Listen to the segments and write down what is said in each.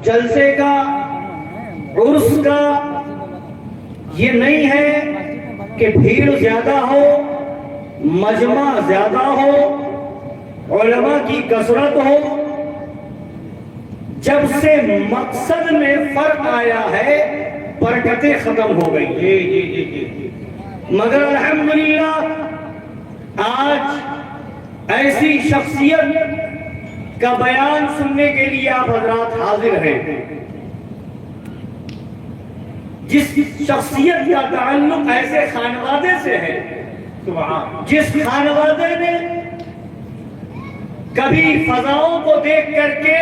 جلسے کا، عرس کا یہ نہیں ہے کہ بھیڑ زیادہ ہو، مجمع زیادہ ہو، علماء کی کثرت ہو. جب سے مقصد میں فرق آیا ہے برکتیں ختم ہو گئی. مگر الحمدللہ آج ایسی شخصیت کا بیان سننے کے لیے آپ حضرات حاضر ہیں جس شخصیت کا تعلق ایسے خانوادے سے ہے جس خانوادے نے کبھی فضاؤں کو دیکھ کر کے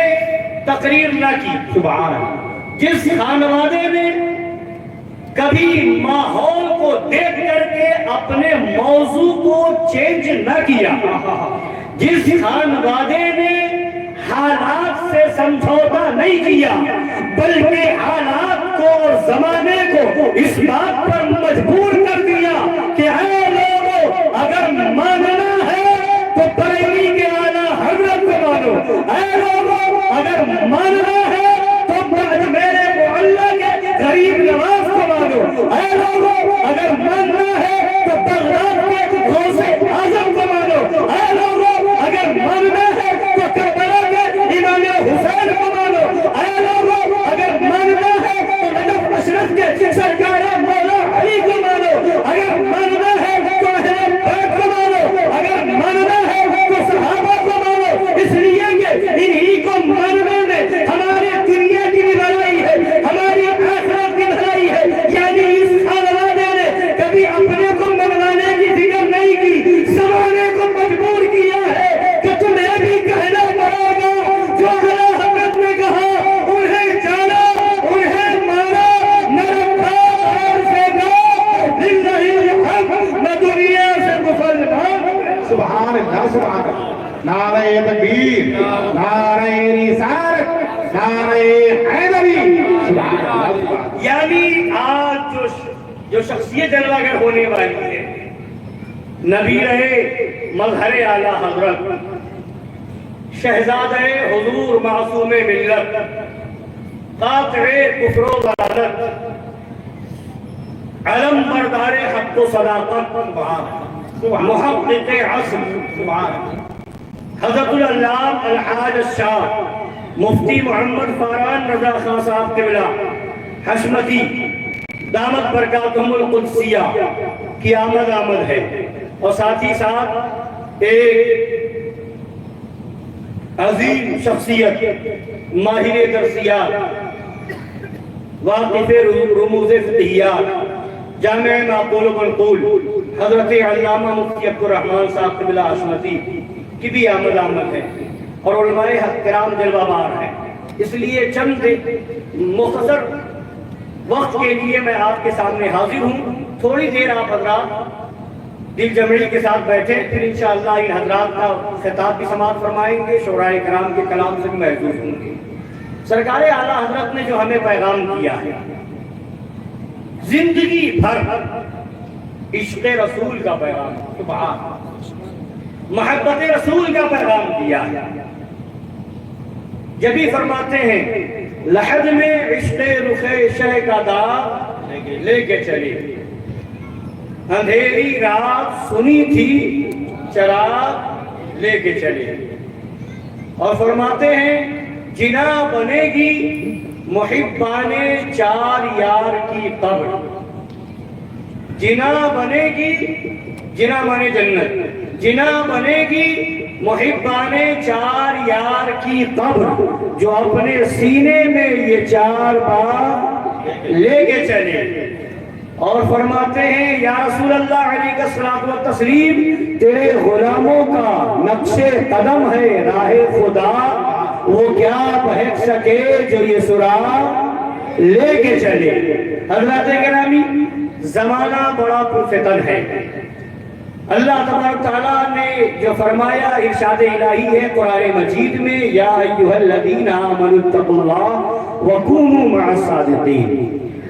تقریر نہ کی، سبحان اللہ، جس خانوادے نے کبھی ماحول کو دیکھ کر کے اپنے موضوع کو چینج نہ کیا، جس خانوادے نے حالات سے سمجھوتا نہیں کیا بلکہ حالات کو اور زمانے کو اس بات پر مجبور کر دیا کہ اے لوگوں اگر ماننا ہے تو بریلی کے اعلیٰ حضرت کو مانو، اے لوگوں اگر ماننا ہے تو میرے معلّہ کے غریب نواز کو مانو، اے لوگوں اگر ماننا ہے تو بغداد کے غوث اعظم کو مانو، اے لوگوں اگر ماننا ہے تو کربلا کے امام حسین کو مانو، اے لوگوں اگر ماننا ہے تو نجف اشرف کے سرکار مولا علی کو مانو، اگر ماننا ہے تو اہل بیت کو مانو، اگر ماننا ہے تو صحابہ کو مانو. اس لیے کہ انہی کو ماننے میں ہمارے دنیا کی بھلائی ہے، ہماری آخرت کی بھلائی ہے. یعنی اس خانوادے نے کبھی اپنے کو منوانے کی فکر نہیں کی، زمانے کو مجبور کیا ہے کہ تمہیں بھی کہنا پڑے گا جو اعلیٰ حضرت نے کہا، انہیں جانا انہیں مانا نہ رکھا اور پھینکا، للہ الحمد نہ دنیا سے مسلمان. سبحان اللہ، سبحان اللہ. نعرہ تکبیر، نعرہ رسالت، نعرہ حیدری. سبحان اللہ. یعنی آج جو شخصیت جلوہ گر ہونے والی ہے، نبی رہے مظہر اعلیٰ حضرت، شہزادہ حضور معصوم ملت، قاطع کفر و ضلالت، علم بردار حق و صداقت، محقق عصر، حضرت العلامہ الحاج الشاہ مفتی محمد فاران رضا خان صاحب قبلہ حشمتی دامت برکاتہم القدسیہ کی آمد ہے. اور ساتھ ہی ساتھ ایک عظیم شخصیت، ماہر درسیات، واقف رموز فقہیات، جامع معقول و منقول حضرت علامہ مفتی عبدالرحمن صاحب قبلہ حشمتی کی بھی آمد ہے. اور علماء کرام جلوہ بار ہیں. اس لیے چند مختصر وقت کے لیے میں آپ کے سامنے حاضر ہوں. تھوڑی دیر آپ حضرات دل جمعی کے ساتھ بیٹھے، پھر انشاءاللہ ان حضرات کا خطاب بھی سماعت فرمائیں گے، شعراء کرام کے کلام سے بھی محظوظ ہوں گے. سرکار اعلیٰ حضرت نے جو ہمیں پیغام کیا ہے، زندگی بھر عشق رسول کا پیغام، محبت رسول کا پیغام دیا ہے. جب ہی فرماتے ہیں لحد میں عشق رخ شہ کا داغ لے کے چلے، اندھیری رات سنی تھی چراغ لے کے چلے. اور فرماتے ہیں جنا بنے گی محبان چار یار کی قبر، جنا بنے گی، جنا مانے جنت، جنا بنے گی محبان چار یار کی قبر، جو اپنے سینے میں یہ چار بار لے کے چلے. اور فرماتے ہیں یا رسول اللہ علیہ الصلوۃ والتسلیم، تیرے غلاموں کا نقش قدم ہے راہ خدا، وہ کیا بہک سکے جو یہ سراغ لے کے چلے. حضرات گرامی، زمانہ بڑا پرفتن ہے. اللہ تبارک تعالیٰ نے جو فرمایا ارشاد الہی ہے قرآن مجید میں، یا ایھا الذین آمنوا اتقوا اللہ وکونوا مع الصادقین.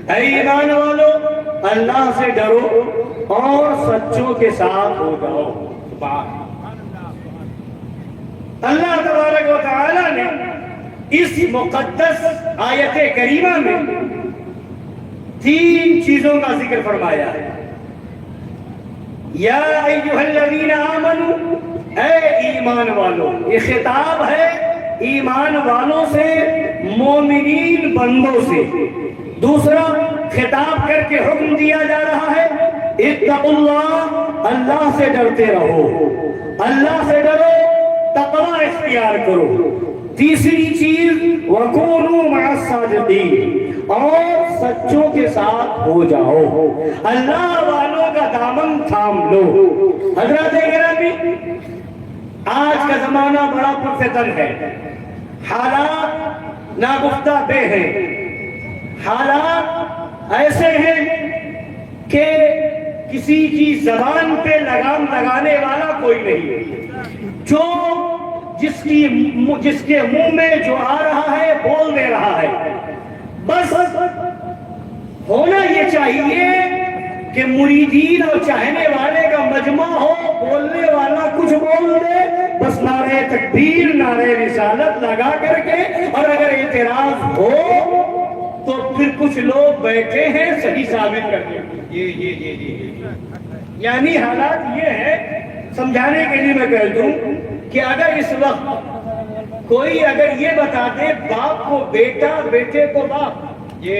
اے ایمان والو، اللہ سے ڈرو اور سچوں کے ساتھ ہو جاؤ. اللہ تبارک و تعالیٰ نے اس مقدس آیت کریمہ میں 3 چیزوں کا ذکر فرمایا ہے۔ یا ایھا الذین آمنوا، اے ایمان والو، یہ خطاب ہے ایمان والوں سے، مومنین بندوں سے۔ دوسرا خطاب کر کے حکم دیا جا رہا ہے اتقوا اللہ، اللہ سے ڈرتے رہو، اللہ سے ڈرو، تقوی اختیار کرو۔ تیسری چیز وَكُونُوا مَعَ الصَّادِقِينَ، اور سچوں کے ساتھ ہو جاؤ، اللہ والوں کا دامن تھام لو۔ حضرات گرامی، آج کا زمانہ بڑا پرفتن ہے، حالات ناگفتہ بے ہیں، حالات ایسے ہیں کہ کسی کی زبان پہ لگام لگانے والا کوئی نہیں، جو جس کے منہ میں جو آ رہا ہے بول دے رہا ہے۔ بس ہونا یہ چاہیے کہ مریدین اور چاہنے والے کا مجمع ہو، بولنے والا کچھ بول دے، بس نعرہ تکبیر، نعرہ رسالت لگا کر کے، اور اگر اعتراض ہو تو پھر کچھ لوگ بیٹھے ہیں صحیح ثابت کرتے ہیں۔ یعنی حالات یہ ہے، سمجھانے کے لیے میں کہہ دوں کہ اگر اس وقت کوئی اگر یہ بتا دے باپ کو بیٹا، بیٹے کو باپ، یہ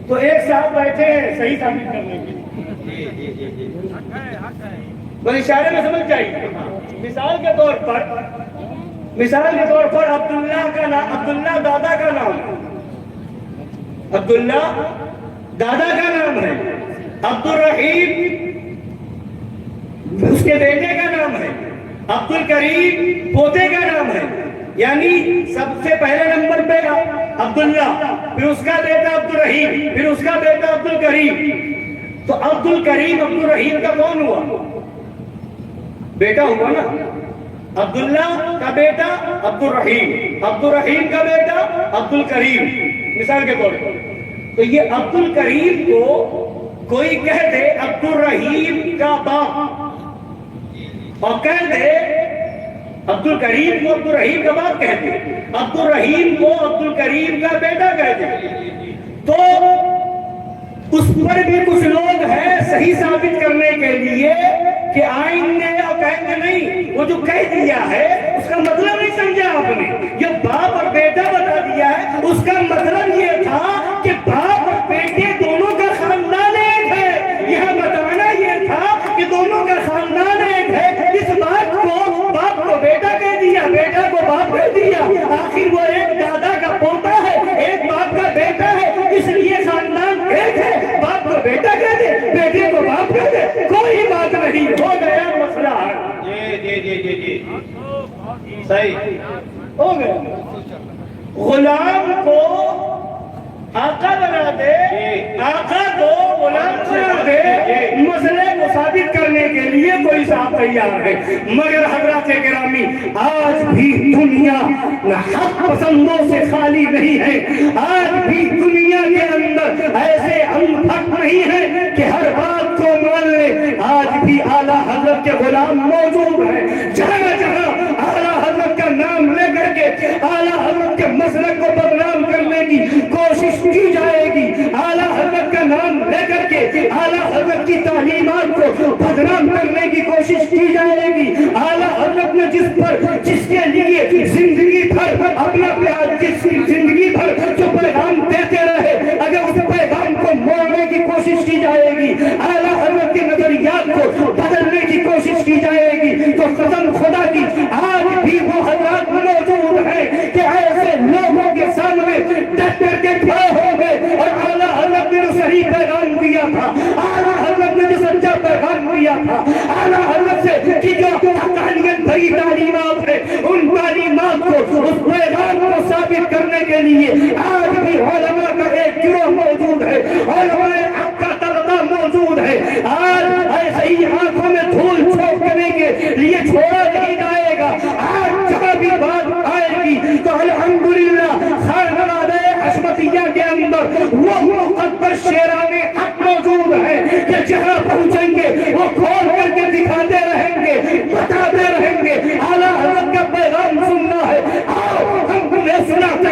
تو ایک صاحب بیٹھے ہیں صحیح ثابت کرنے کے لیے، بس اشارے میں سمجھ جائیے۔ مثال کے طور پر عبداللہ کا نام، عبداللہ دادا کا نام، عبداللہ دادا کا نام ہے، عبد الرحیم اس کے بیٹے کا نام ہے، عبد الکریم پوتے کا نام ہے۔ یعنی سب سے پہلے نمبر پہ عبداللہ، پھر اس کا بیٹا عبد الرحیم، پھر اس کا بیٹا عبد الکریم۔ تو عبد الکریم عبد الرحیم کا کون ہوا؟ بیٹا ہوا نا۔ عبداللہ کا بیٹا عبد الرحیم، عبد الرحیم کا بیٹا عبد الکریم، مثال کے طور پر۔ تو یہ عبد الکریم کو کوئی کہہ دے عبد الرحیم کا باپ، اور کہہ دے عبد الکریم کو عبد الرحیم کا باپ کہہ دے، عبد الرحیم کو عبد الکریم کا بیٹا کہہ دے، تو اس پر بھی کچھ لوگ ہیں صحیح ثابت کرنے کے لیے کہ آئیں گے اور کہیں گے نہیں، وہ جو کہہ دیا ہے اس کا مطلب نہیں سمجھا آپ نے، یہ باپ اور بیٹا بتا دیا ہے، اس کا مطلب یہ تھا کہ باپ اور بیٹے دونوں کا خاندان ایک ہے، یہ بتانا یہ تھا کہ دونوں کا خاندان ایک ہے۔ اس بات کو باپ کو بیٹا کہہ دیا، بیٹا کو باپ کہہ دیا، آخر وہ ایک دادا کا پوتا ہے، ایک باپ کا بیٹا ہے، اس لیے خاندان ایک ہے، باپ کو بیٹا کہہ دے، بیٹے کو باپ کہہ دے، کوئی بات نہیں، ہو گیا مسئلہ۔ جی صحیح ہو گیا۔ غلام کو آقا بنا دے، آقا کو غلام بنا دے، مسئلے کو ثابت کرنے کے لیے کوئی صاحب تیار ہے، مگر حضرات گرامی آج بھی دنیا حق پسندوں سے خالی نہیں ہے، آج بھی دنیا کے اندر ایسے ہم حق نہیں ہیں کہ ہر بات کو مان لے۔ آج بھی اعلیٰ حضرت کے غلام موجود ہیں، جہاں جہاں اعلیٰ حضرت کا نام لے کر کے اعلیٰ حضرت کے مسلک کو بدنام کرنے کی کوشش کی جائے گی، اعلیٰ حضرت کا نام لے کر کے اعلیٰ حضرت کی تعلیمات کو بدنام کرنے کی کوشش کی جائے گی، اعلیٰ حضرت نے جس کے لیے زندگی بھر اپنا زندگی بھر جو پیغام دیتے رہے، اگر اس پیغام کو موڑنے کی کوشش کی جائے گی، اعلیٰ حضرت کے نظریات کو بدلنے کی کوشش کی جائے گی، تو قسم خدا کی آج بھی وہ حضرات موجود ہیں کہ ایسے لوگوں کے سامنے ڈٹ کر کے کھڑے ہوں گے، اور اعلیٰ حضرت نے جو صحیح پیغام دیا تھا، اعلیٰ حضرت نے جو سچا پیغام دیا تھا، اعلیٰ حضرت سے کی جو حقانیت بھری تعلیمات ہے، ان تعلیمات کو، اس پیغام کو ثابت کرنے کے لیے آج بھی علماء کا ایک گروہ موجود ہے، علماء حق کا طبقہ موجود ہے۔ آج ایسے ہی آنکھوں میں دھول چھوڑنے کے لیے چھوڑا نہیں جائے گا، آج جہاں بھی بات آئے گی تو الحمدللہ خانوادہ حشمتیہ کے اندر وہ مقدس شیران حق موجود ہے کہ جہاں پہنچیں گے وہ کھول کر کے دکھاتے رہیں گے، بتاتے رہیں گے اعلیٰ حضرت کا پیغام سننا ہے، آؤ ہم تمہیں سناتے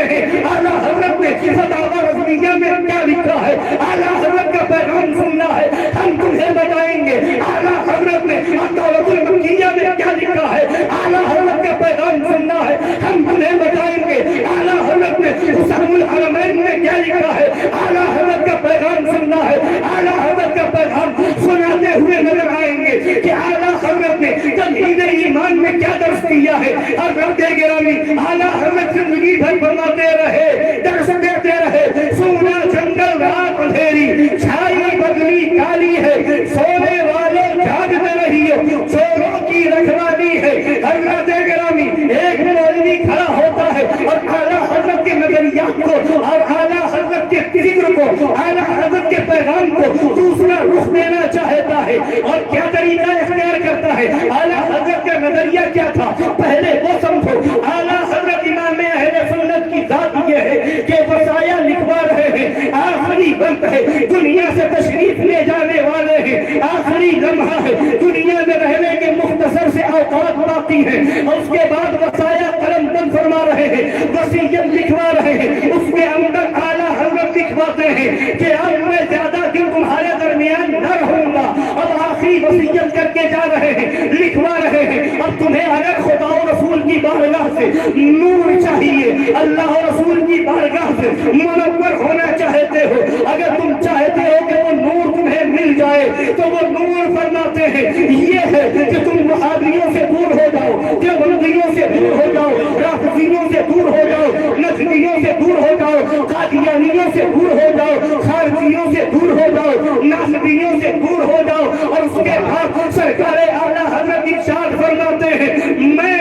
نے حسام الحرمین میں کیا لکھا ہے، اعلیٰ حضرت کا پیغام سننا ہے، اعلیٰ حضرت کا پیغام سناتے ہوئے نظر آئیں گے کہ اعلیٰ حضرت نے تمہید ایمان میں کیا درس دیا ہے۔ اور رب گرامی اعلیٰ حضرت زندگی بھر فرماتے رہے، درس دیتے رہے، سونا جنگل رات اندھیری، چھائی بدلی کالی ہے، سونے والوں جاگتے رہیے، چوروں کی رکھوالی ہے۔ حضرت گرامی ایک مولوی کھڑا ہوتا ہے اور اعلیٰ حضرت کے نظریات کو اور اعلیٰ حضرت کے ذکر کو، اعلیٰ حضرت کے پیغام کو دوسرا رخ دینا چاہتا ہے، اور کیا طریقہ اختیار کرتا ہے۔ اعلیٰ حضرت کا نظریہ کیا تھا، پہلے وہ سمجھو۔ اعلیٰ حضرت امام اہل سنت کی ذات یہ ہے کہ وصایا لکھوا رہے ہیں، آخری وقت ہے، دنیا سے تشریف لے جانے والے ہیں، آخری لمحہ ہے، دنیا میں رہنے کے مختصر سے اوقات باقی ہیں، اس کے بعد وصایا قلم بند فرما رہے ہیں، وصیت لکھوا رہے ہیں، اس کے اندر اعلیٰ حضرت لکھواتے ہیں کہ اب میں زیادہ دن تمہارے درمیان نہ رہوں گا، اب آخری وصیت کر کے جا رہے ہیں، لکھوا رہے ہیں اب تمہیں اگر خدا و رسول کی بارگاہ سے نور چاہیے، اللہ و رسول کی بارگاہ سے منور ہونا چاہتے ہو، اگر تم چاہتے ہو کہ وہ نور تمہیں مل جائے تو وہ نور فرماتے ہیں یہ ہے کہ تم وہابیوں سے دور ہو جاؤ، دیوبندیوں سے دور ہو جاؤ، رافضیوں سے دور ہو جاؤ، نجدیوں سے دور ہو جاؤ، قادیانیوں سے دور ہو جاؤ، خارجیوں سے دور ہو جاؤ، ناصبیوں سے دور ہو جاؤ۔ اور اس کے بعد سرکار اعلیٰ حضرت ارشاد فرماتے ہیں میں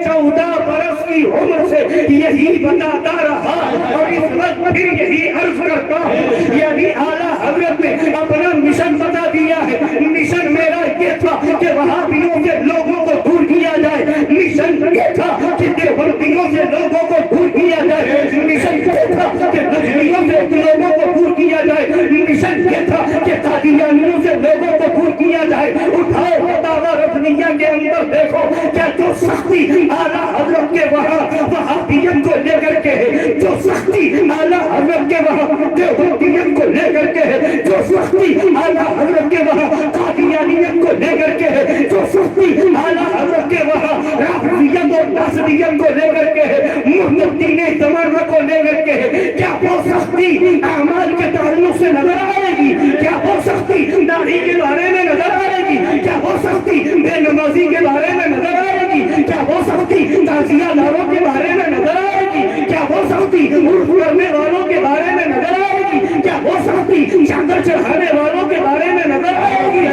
14 برس کی عمر سے یہی بتاتا رہا اور اس وقت پھر یہی عرض کرتا ہوں، یعنی اعلیٰ حضرت نے اپنا مشن بتا دیا ہے۔ مشن میرا یہ تھا کہ وہابیوں سے لوگوں کو دور کیا جائے، مشن یہ تھا کہ دیوبندیوں سے لوگوں کو دور کیا جائے، مشن یہ تھا کہ نجدیوں سے لوگوں کو دور کیا جائے، مشن یہ تھا کہ قادیانیوں سے لوگوں کو دور کیا جائے۔ اٹھاؤ فتاوی رضویہ کے اندر دیکھو کیا جو سختی اعلیٰ حضرت کے وہاں وہابیت کو لے کر کے ہے، جو سختی اعلیٰ حضرت کے وہاں دیوبندیت کو لے کر کے ہے، جو سختی اعلیٰ حضرت کے وہاں قادیانیت کو لے کر کے ہے، جو سختی اعلیٰ حضرت کے وہاں رافضیت اور ناصبیت کو لے کر کے ہے، محدثین تمرہ کو لے کر کے ہے، کیا وہ سختی اعمال کے تعلق سے نظر آئے گی؟ کیا وہ سختی داڑھی کے بارے میں نظر آئے گی؟ کیا وہ سختی بے نمازی کے بارے میں نظر آئے گی؟ کیا وہ سختی تعزیہ داروں کے بارے میں نظر آئے گی؟ کیا وہ سختی عرف کرنے والوں کے بارے میں نظر آئے گی؟ کیا وہ سختی چادر چڑھانے والوں کے بارے میں نظر آئے گی؟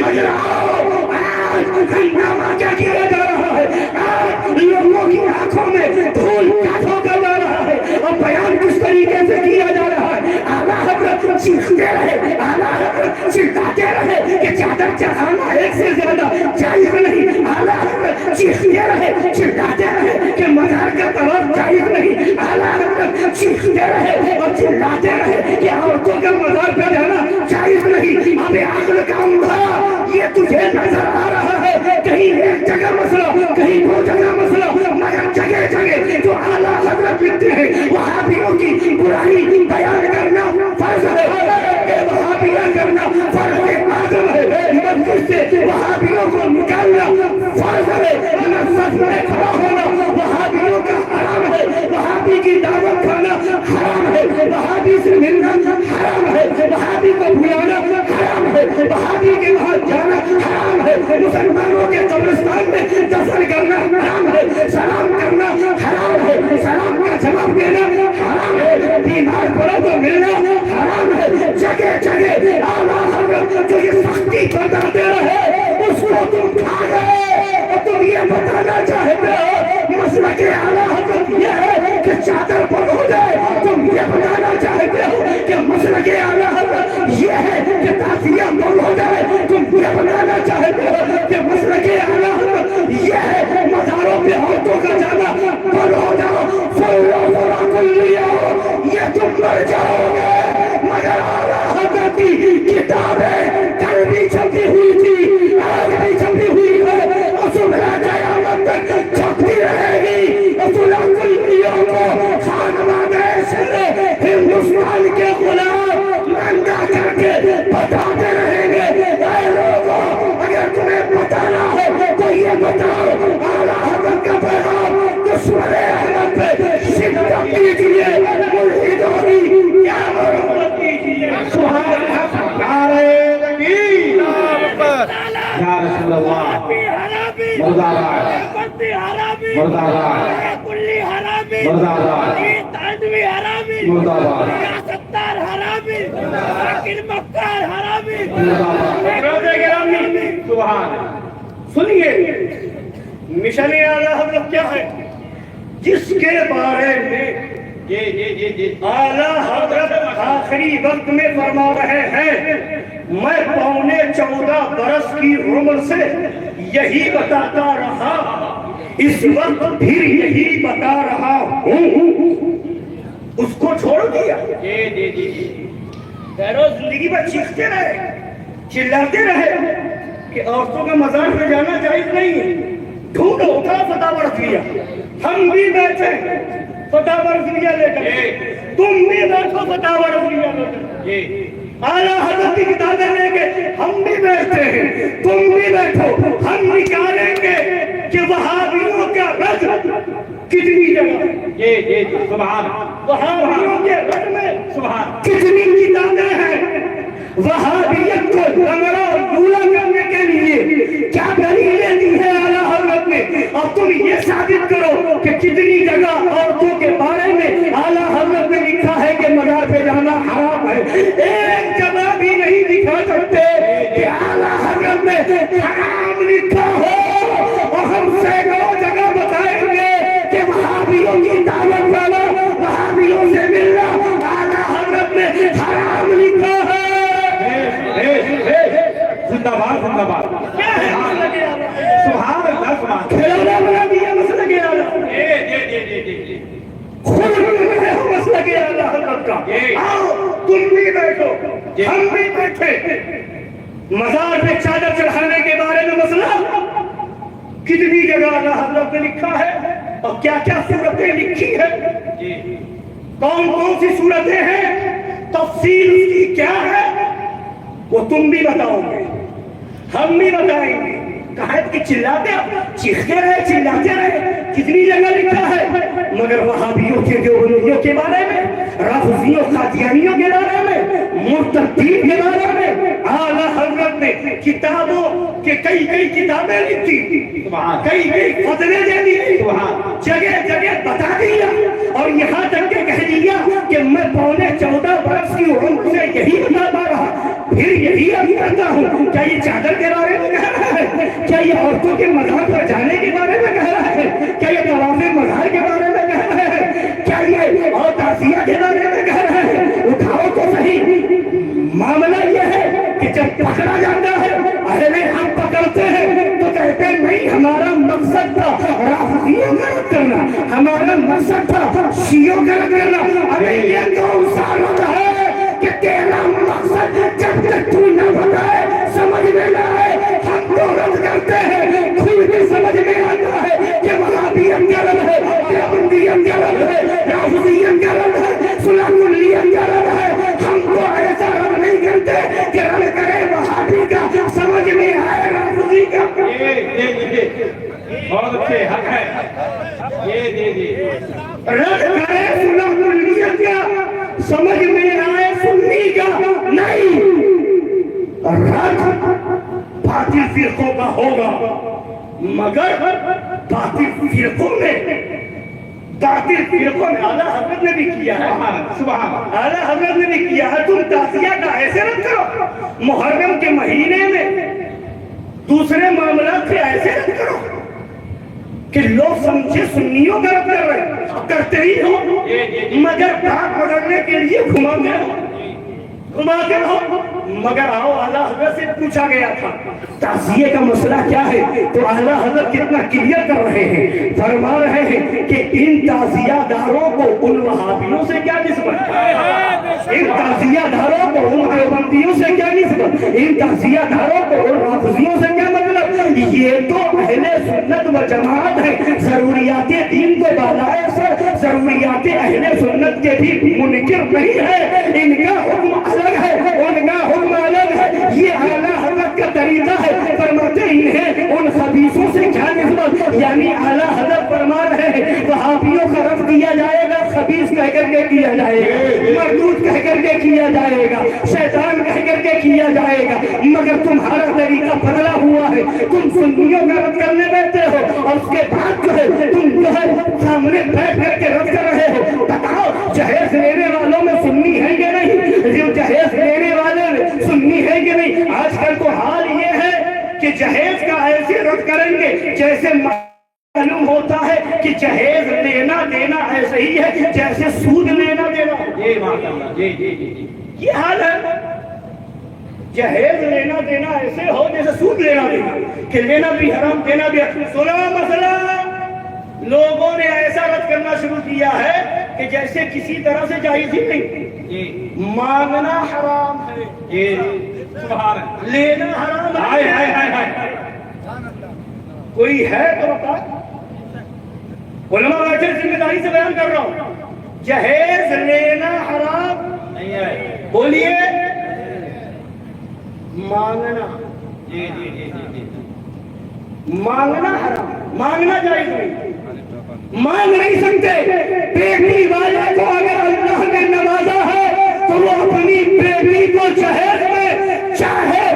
نظر آؤ، آج ہنگامہ کیا کیا جا رہا ہے، آج لوگوں کی آنکھوں میں دھول کیا جا رہا ہے، اور بیان کس طریقے سے کیا جا رہا ہے۔ اعلیٰ حضرت چیختے رہے، اعلیٰ حضرت چلاتے رہے کہ چادر چڑھانا ایک سے زیادہ جائز نہیں، اعلیٰ حضرت چیختے رہے، چلاتے رہے کہ مزار کا طواف جائز نہیں، اعلیٰ حضرت چیختے رہے اور چلاتے رہے کہ عورتوں کا مزار پہ جانا جائز نہیں۔ اب عقل کا اندھا یہ تجھے نظر آ رہا ہے، کہیں ایک جگہ مسئلہ، کہیں دو جگہ مسئلہ، مگر جگہ جگہ جو اعلیٰ حضرت لکھتے ہیں وہابیوں کی برائی بیان کرنا فرض ہے، وہابیہ کرنا فرض اعظم ہے، مسجد سے وہابیوں کو نکالنا فرض ہے، صف میں کھڑا ہونا وہابیوں کا حرام ہے، وہابی کی دعوت کھانا حرام ہے، وہابی سے ملنا حرام ہے، وہابی کو بلانا حرام ہے، وہابی کے وہاں جانا حرام ہے، مسلمانوں کے قبرستان میں دفن کرنا حرام ہے، سلام کرنا حرام ہے، سلام کا جواب دینا حرام ہے، بیمار پڑا تو ملنا حرام ہے۔ جگہ جگہ اعلیٰ حضرت جو یہ سختی بتاتے رہے اس کو تم کھا گئے، اور تم یہ بتانا چاہتے ہو مسلک اعلیٰ حضرت یہ ہے کہ چادر بند ہو جائے، تم یہ بتانا چاہتے ہو کہ مسلک اعلیٰ حضرت یہ ہے کہ تعزیہ بند ہو جائے، تم یہ بتانا چاہتے ہو کہ مسلک اعلیٰ حضرت یہ ہے مزاروں پہ عورتوں کا جانا بند ہو جاؤ، یہ تم مر جاؤ گے۔ مگر اعلیٰ حضرت کی کتابیں کل بھی چھپی ہوئی تھی، آج بھی چھپی ہوئی ہے، اور صبح قیامت تک چھپتی رہے گی، رسول کلیوں کو خانوادہ سر ہندوستان کے غلام ننگا کر کے بتاتے رہیں گے۔ اے لوگوں، اگر تمہیں بتانا ہے تو یہ بتاؤ اعلیٰ حضرت کا پیغام دشمن احمد پہ شدت کیجیے ملحدوں کی کیا مرمت کیجیے سبحان اللہ نعرہ تکبیر یا رسول اللہ مرد آباد مرد آباد مرد آباد مرد آباد سبحان سنیے مشن اعلیٰ حضرت کیا ہے جس کے بارے میں اعلیٰ حضرت آخری وقت میں فرما رہے ہیں میں 14.25 برس کی عمر سے یہی بتاتا رہا اس وقت پھر یہی بتا رہا ہوں اس کو چھوڑ دیا زندگی پر چیختے رہے چلاتے رہے کہ عورتوں کا مزار پہ جانا جائز نہیں ہے ڈھونڈو اٹھا فتح برس لیا ہم بھی بیٹھے فتح برس لیا لے کر تم بھی بیٹھو فتح برس لیا لے کر اعلیٰ حضرت کی کتابیں لے کے ہم بھی بیٹھتے ہیں تم بھی بیٹھو ہم نکالیں گے کہ وہابیوں کا رد کتنی جگہ سبحان وہابیوں کے رد میں سبحان کتنی کتابیں ہیں وہابیت کو لنگڑا اور لولا کرنے کے لیے کیا دلیلیں دی ہے اعلیٰ حضرت نے اور تم یہ ثابت کرو کہ کتنی جگہ عورتوں کے بارے میں اعلیٰ حضرت نے لکھا ہے کہ مزار پہ جانا حرام ہے ایک جگہ بھی نہیں دکھا سکتے کہ اعلیٰ حضرت نے حرام لکھا ہو اور ہم سینکڑوں جگہ بتائیں گے کہ وہابیوں کی دعوت والا وہابیوں سے ملنا اعلیٰ حضرت نے حرام لکھا ہے زندہ باد زندہ باد سبحان اللہ سبحان کھلانا بنا دیا مسئلہ کے اعلیٰ خود میں ہو مسئلہ کے اعلیٰ حضرت کا آؤ تم بھی بیٹھو ہم بھی بیٹھے مزار پہ چادر چڑھانے کے بارے میں مسئلہ کتنی جگہ اعلیٰ حضرت نے لکھا ہے اور کیا کیا صورتیں لکھی ہے کون کون سی صورتیں ہیں تفصیل اس کی کیا ہے وہ تم بھی بتاؤ گے ہم بھی بتائیں گے کہا کہ چلاتے چیختے رہے چلاتے رہے کتنی جگہ لکھا ہے مگر وہابیوں کے دیوبندیوں کے بارے میں رافضیوں قادیانیوں کے بارے میں مرتدین کے بارے میں اعلیٰ حضرت نے کتابوں کے کئی کتابیں لکھی کئی فتوے دے دیے جگہ جگہ بتا دیا اور یہاں تک کہ کہہ دیا کہ میں 14.25 برس کی عمر سے یہی بتاتا رہا پھر یہی اب کرتا ہوں کیا یہ چادر کے بارے میں کہہ رہا ہے کیا یہ عورتوں کے مزار پر جانے کے بارے میں کہہ رہا ہے کیا یہ طواف مزار کے بارے میں کہہ رہا ہے کیا یہ اور تعزیہ کے بارے میں کہہ رہا ہے اٹھاؤ تو صحیح معاملہ یہ ہے کہ جب پکڑا جاتا ہے اہل ہم پکڑتے ہیں تو کہتے ہیں نہیں ہمارا مقصد تھا رافضیوں کا رد کرنا ہمارا مقصد تھا شیعوں کا رد کرنا ابھی یہ 2 سال ہوتا ہے کہ تیرا مقصد جب تک تو نہ بتائے سمجھ میں نہ آئے ہم تو رد کرتے ہیں خود بھی سمجھ میں آتا ہے کہ وہابیت کا رد ہے دیوبندیت کا رد ہے رافضیت کا رد ہے سنن اللیت کا رد ہے ہم تو ایسا رد نہیں کرتے کہ رد کرے وہابی کا سمجھ میں آئے رافضی کا بہت اچھے حق ہے رد کرے سنن اللیت کا سمجھ میں آئے سنی کا نہیں رد باطل فرقوں کا ہوگا مگر باطل فرقوں میں اعلیٰ حضرت نے بھی کیا ہے اعلیٰ حضرت نے بھی کیا ہے تم تعزیہ کا ایسے رد کرو محرم کے مہینے میں دوسرے معاملات سے ایسے رد کرو کہ لوگ سمجھے سنیوں کا رد کر رہے کرتے ہی ہو مگر بات بدلنے کے لیے گھماتے ہو مگر آؤ اعلیٰ حضرت سے پوچھا گیا تھا تعزیے کا مسئلہ کیا ہے تو اعلیٰ حضرت کتنا کلیئر کر رہے ہیں فرما رہے ہیں کہ ان تعزیہ داروں کو ان وہابیوں سے کیا نسبت ان تعزیہ داروں کو ان دیوبندیوں سے کیا نسبت ان تعزیہ داروں کو ان رافضیوں سے کیا مطلب یہ تو اہل سنت و جماعت ہے ضروریات دین کو بالائے سر ضروریات اہل سنت کے بھی منکر نہیں ہے ان کا حکم الگ ہے ان کا حکم الگ ہے یہ اعلیٰ حضرت کا طریقہ ہے فرماتے انہیں ان خبیثوں سے کیا نسبت یعنی اعلیٰ حضرت فرما رہے ہیں وہابیوں کا رد دیا جائے گا خبیث کر کے کیا جائے گا، مردود کہہ کر کے کیا جائے گا، شیطان کہہ کر کے کیا جائے گا، مگر تمہارا طریقہ بدلا ہوا ہے، تم سنیوں کا رد کرنے بیٹھے ہو اور اس کے بعد جو ہے تم جو ہے سامنے بیٹھ کر کے رد کر رہے ہو۔ بتاؤ جہیز لینے والوں میں سنی ہے کہ نہیں؟ جو جہیز لینے والے میں سنی ہے کہ نہیں؟ آج کل تو حال یہ ہے کہ جہیز کا ایسے رد کریں گے جیسے معلوم ہوتا ہے کہ جہیز لینا دینا ایسے ہی ہے جیسے سود لینا دینا۔ جی ماشاءاللہ، جی جی جی، یہ حال ہے، جہیز لینا دینا ایسے ہو جیسے سود لینا دینا، کہ لینا بھی حرام دینا بھی حرام۔ سنا مسئلہ لوگوں نے ایسا رد کرنا شروع کیا ہے کہ جیسے کسی طرح سے جائز ہی نہیں، جی مانگنا حرام ہے، جی، سبحان اللہ، لینا حرام ہائے ہے۔ ہائے ہائے ہائے، کوئی ہے تو بتا۔ علماء بیٹھے ذمہ داری سے بیان کر رہا ہوں، جہیز لینا حرام نہیں ہے، بولیے، مانگنا، جی جی جی جی جی، مانگنا حرام، مانگنا جائز نہیں، مانگ نہیں سکتے۔ بیٹی والے کو اگر اللہ نے نوازا ہے تو وہ اپنی بیٹی کو جہیز میں چاہے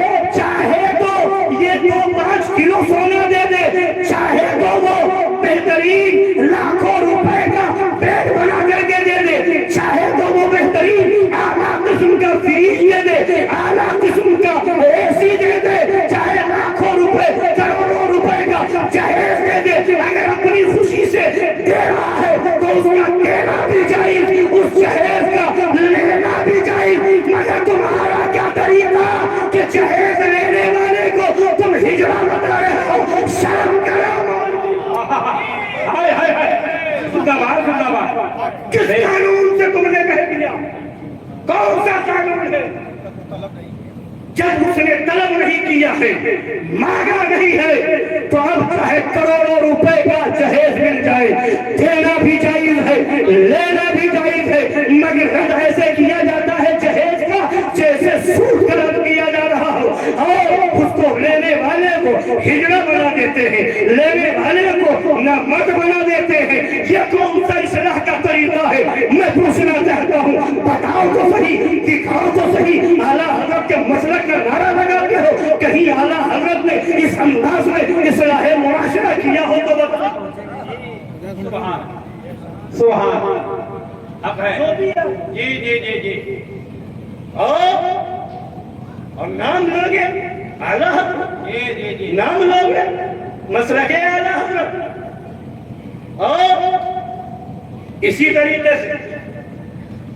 تو یہ 2-5 کلو سونا دے دے، چاہے تو وہ بہترین لاکھوں روپے کا بیڈ بنا کر کے دے دے، چاہے تو وہ بہترین اعلیٰ قسم کا فریج دے دے، اعلیٰ قسم کا اے سی دے دے، چاہے لاکھوں روپے کروڑوں روپے کا جہیز دے دے، اگر اپنی خوشی سے دے رہا ہے تو اس کا دینا بھی جائز، اس جہیز کا لینا بھی جائز۔ مگر تمہارا کیا طریقہ کہ جہیز لینے والے کو تم ہجرہ بتا رہے ہو؟ شرم کرو، ہائے ہائے ہائے، زندہ باد زندہ باد۔ کس قانون سے تم نے کہہ دیا؟ کون سا قانون ہے؟ جب اس نے طلب نہیں کیا ہے، مانگا نہیں ہے، تو اب چاہے کروڑوں روپے کا جہیز مل جائے، دینا بھی جائز ہے، لینا بھی جائز ہے، مگر رد ایسے کیا جاتا ہے جہیز کا جیسے سود کا رد کیا جا رہا ہو، اور اس کو لینے والے کو ہجڑا بنا دیتے ہیں، لینے والے کو نامرد بنا دیتے ہیں۔ یہ کون سا اصلاح کا طریقہ ہے؟ میں پوچھنا چاہتا ہوں، بتاؤ تو صحیح، دکھاؤ تو صحیح۔ اعلیٰ حضرت کے مسلک کا نعرہ لگاتے ہو، کہیں اعلیٰ حضرت نے اس انداز میں اصلاح معاشرہ کیا ہو تو بتاؤ۔ سبحان سبحان، حق ہے، جی جی جی جی، اور نام لوگے اعلیٰ حضرت، جی جی جی، نام لوگے مسلک اعلیٰ حضرت، اور اسی طریقے سے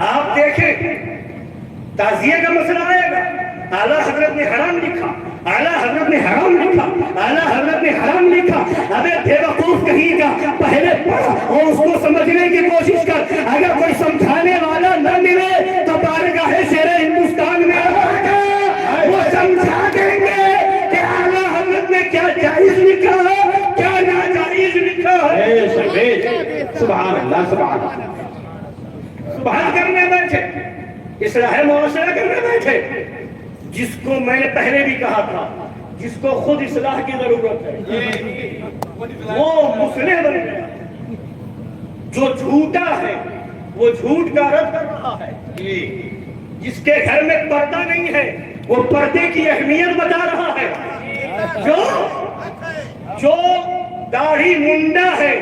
آپ دیکھیں تعزیے کا مسئلہ آئے گا، اعلیٰ حضرت نے حرام لکھا، اعلیٰ حضرت نے حرام لکھا، اعلیٰ حضرت نے حرام لکھا۔ ابے بے وقوف کہیں کا پہلے پڑھ اور اس کو سمجھنے کی کوشش کر، اگر کوئی سمجھانے والا نہ ملے تو بارگاہ شیر ہندوستان میں وہ سمجھا دیں گے کہ اعلیٰ حضرت نے کیا جائز لکھا ہے، کیا ناجائز لکھا ہے۔ سبحان اللہ، سبحان اللہ، سبحان کرنے بیٹھے، اصلاح معاشرہ کرنے بیٹھے، جس کو میں نے پہلے بھی کہا تھا، جس کو خود اصلاح کی ضرورت ہے وہ مسلح بن گیا، جو جھوٹا ہے وہ جھوٹ کا رد کر رہا ہے، جس کے گھر میں پردہ نہیں ہے وہ پردے کی اہمیت بتا رہا ہے، جو داڑھی منڈا ہے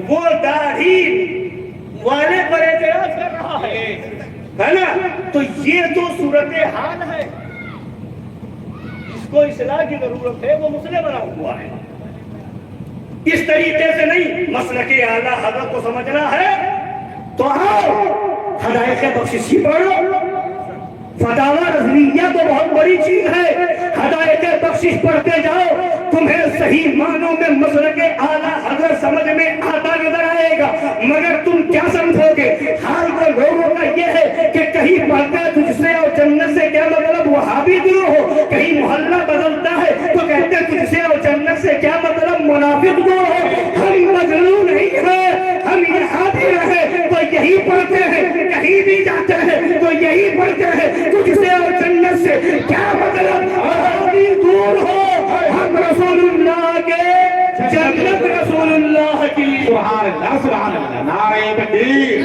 وہ داڑھی والے پر اعتراض کر رہا ہے نا؟ تو یہ تو صورتحال ہے، جس کو اصلاح کی ضرورت ہے وہ مسئلہ بنا ہوا ہے۔ اس طریقے سے نہیں، مسلک اعلیٰ حضرت کو سمجھنا ہے تو آؤ ہدایت بخششی پڑھو، فتاوی رضویہ تو بہت بڑی چیز ہے، ہدایت بخشش پڑھتے جاؤ، تمہیں صحیح معنوں میں مسلک اعلیٰ حضرت سمجھ میں آتا نظر آئے گا۔ مگر تم کیا سمجھو گے؟ حال تو لوگوں کا یہ ہے کہ کہیں پڑھتا تجھ سے اور جنت سے کیا مطلب وہابی گروہ ہو، کہیں محلہ بدلتا ہے تو کہتے تجھ سے اور جنت سے کیا مطلب منافق گروہ ہو۔ ہم مظلوم نہیں ہیں، ہم یہاں بھی رہے تو یہی پڑھتے ہیں، کہیں بھی جاتے ہیں تو یہی پڑھتے ہیں، تجھ سے اور جنت سے کیا مطلب وہابی دور ہو۔ ہم رسول اللہ کے جنت رسول اللہ کی سبحان اللہ سبحان اللہ. نعرہ تکبیر،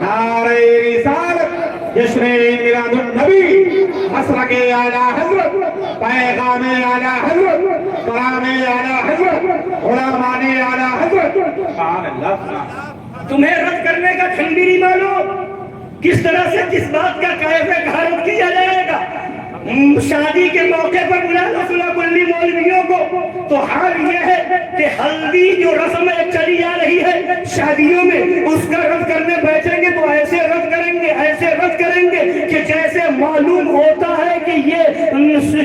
نعرہ رسالت، جشن میلاد النبی، مسلک اعلیٰ حضرت، پیغام اعلیٰ حضرت، کلام اعلیٰ حضرت، علماء اعلیٰ حضرت. سبحان اللہ. تمہیں رد کرنے کا ڈھنگ بھی نہیں معلوم، کس طرح سے کس بات کا کیفے کہاں رد کیا جائے گا. شادی کے موقع پر بلا لو صلح کلی مولویوں کو، تو حال یہ ہے کہ ہلدی جو رسم چلی آ رہی ہے شادیوں میں، اس کا رد کرنے بیٹھیں گے تو ایسے رد کریں گے، ایسے رد کریں گے کہ جیسے معلوم ہوتا ہے کہ یہ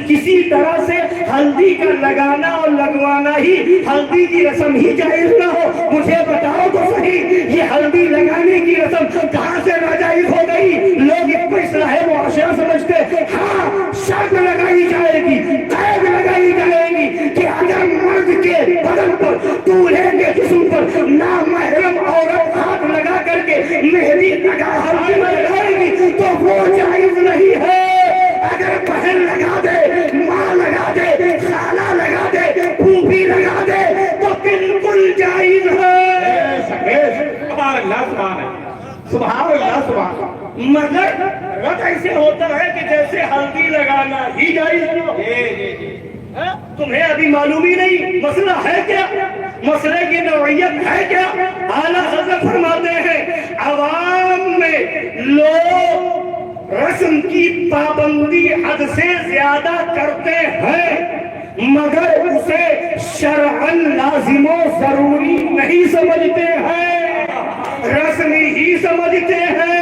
کسی طرح سے ہلدی کا لگانا اور لگوانا ہی، ہلدی کی رسم ہی جائز نہ ہو. مجھے بتاؤ تو صحیح، یہ ہلدی لگانے کی رسم کہاں سے ناجائز ہو گئی؟ لوگ اس کو اصلاح معاشرہ سمجھتے. ہاں، شرط لگائی جائے گی، قید لگائی جائے گی کہ اگر مرد کے بدن پر، دولہے کے جسم پر نامحرم عورت ہاتھ لگا کر کے مہندی لگا ہلدی میں لگائے گی تو وہ جائز نہیں ہے. اگر بہن لگا دے، ماں لگا دے، خالہ لگا دے، پھوپھی لگا دے تو بالکل جائز ہے. سبحان اللہ سبحان اللہ سبحان اللہ سبحان اللہ. مگر رد ایسے ہوتا ہے کہ جیسے ہلدی لگانا ہی جائز نہ ہو. تمہیں ابھی معلوم ہی نہیں مسئلہ ہے کیا، مسئلے کی نوعیت ہے کیا. اعلیٰ حضرت فرماتے ہیں عوام میں لوگ رسم کی پابندی حد سے زیادہ کرتے ہیں، مگر اسے شرعاً لازم و ضروری نہیں سمجھتے ہیں، رسمی ہی سمجھتے ہیں.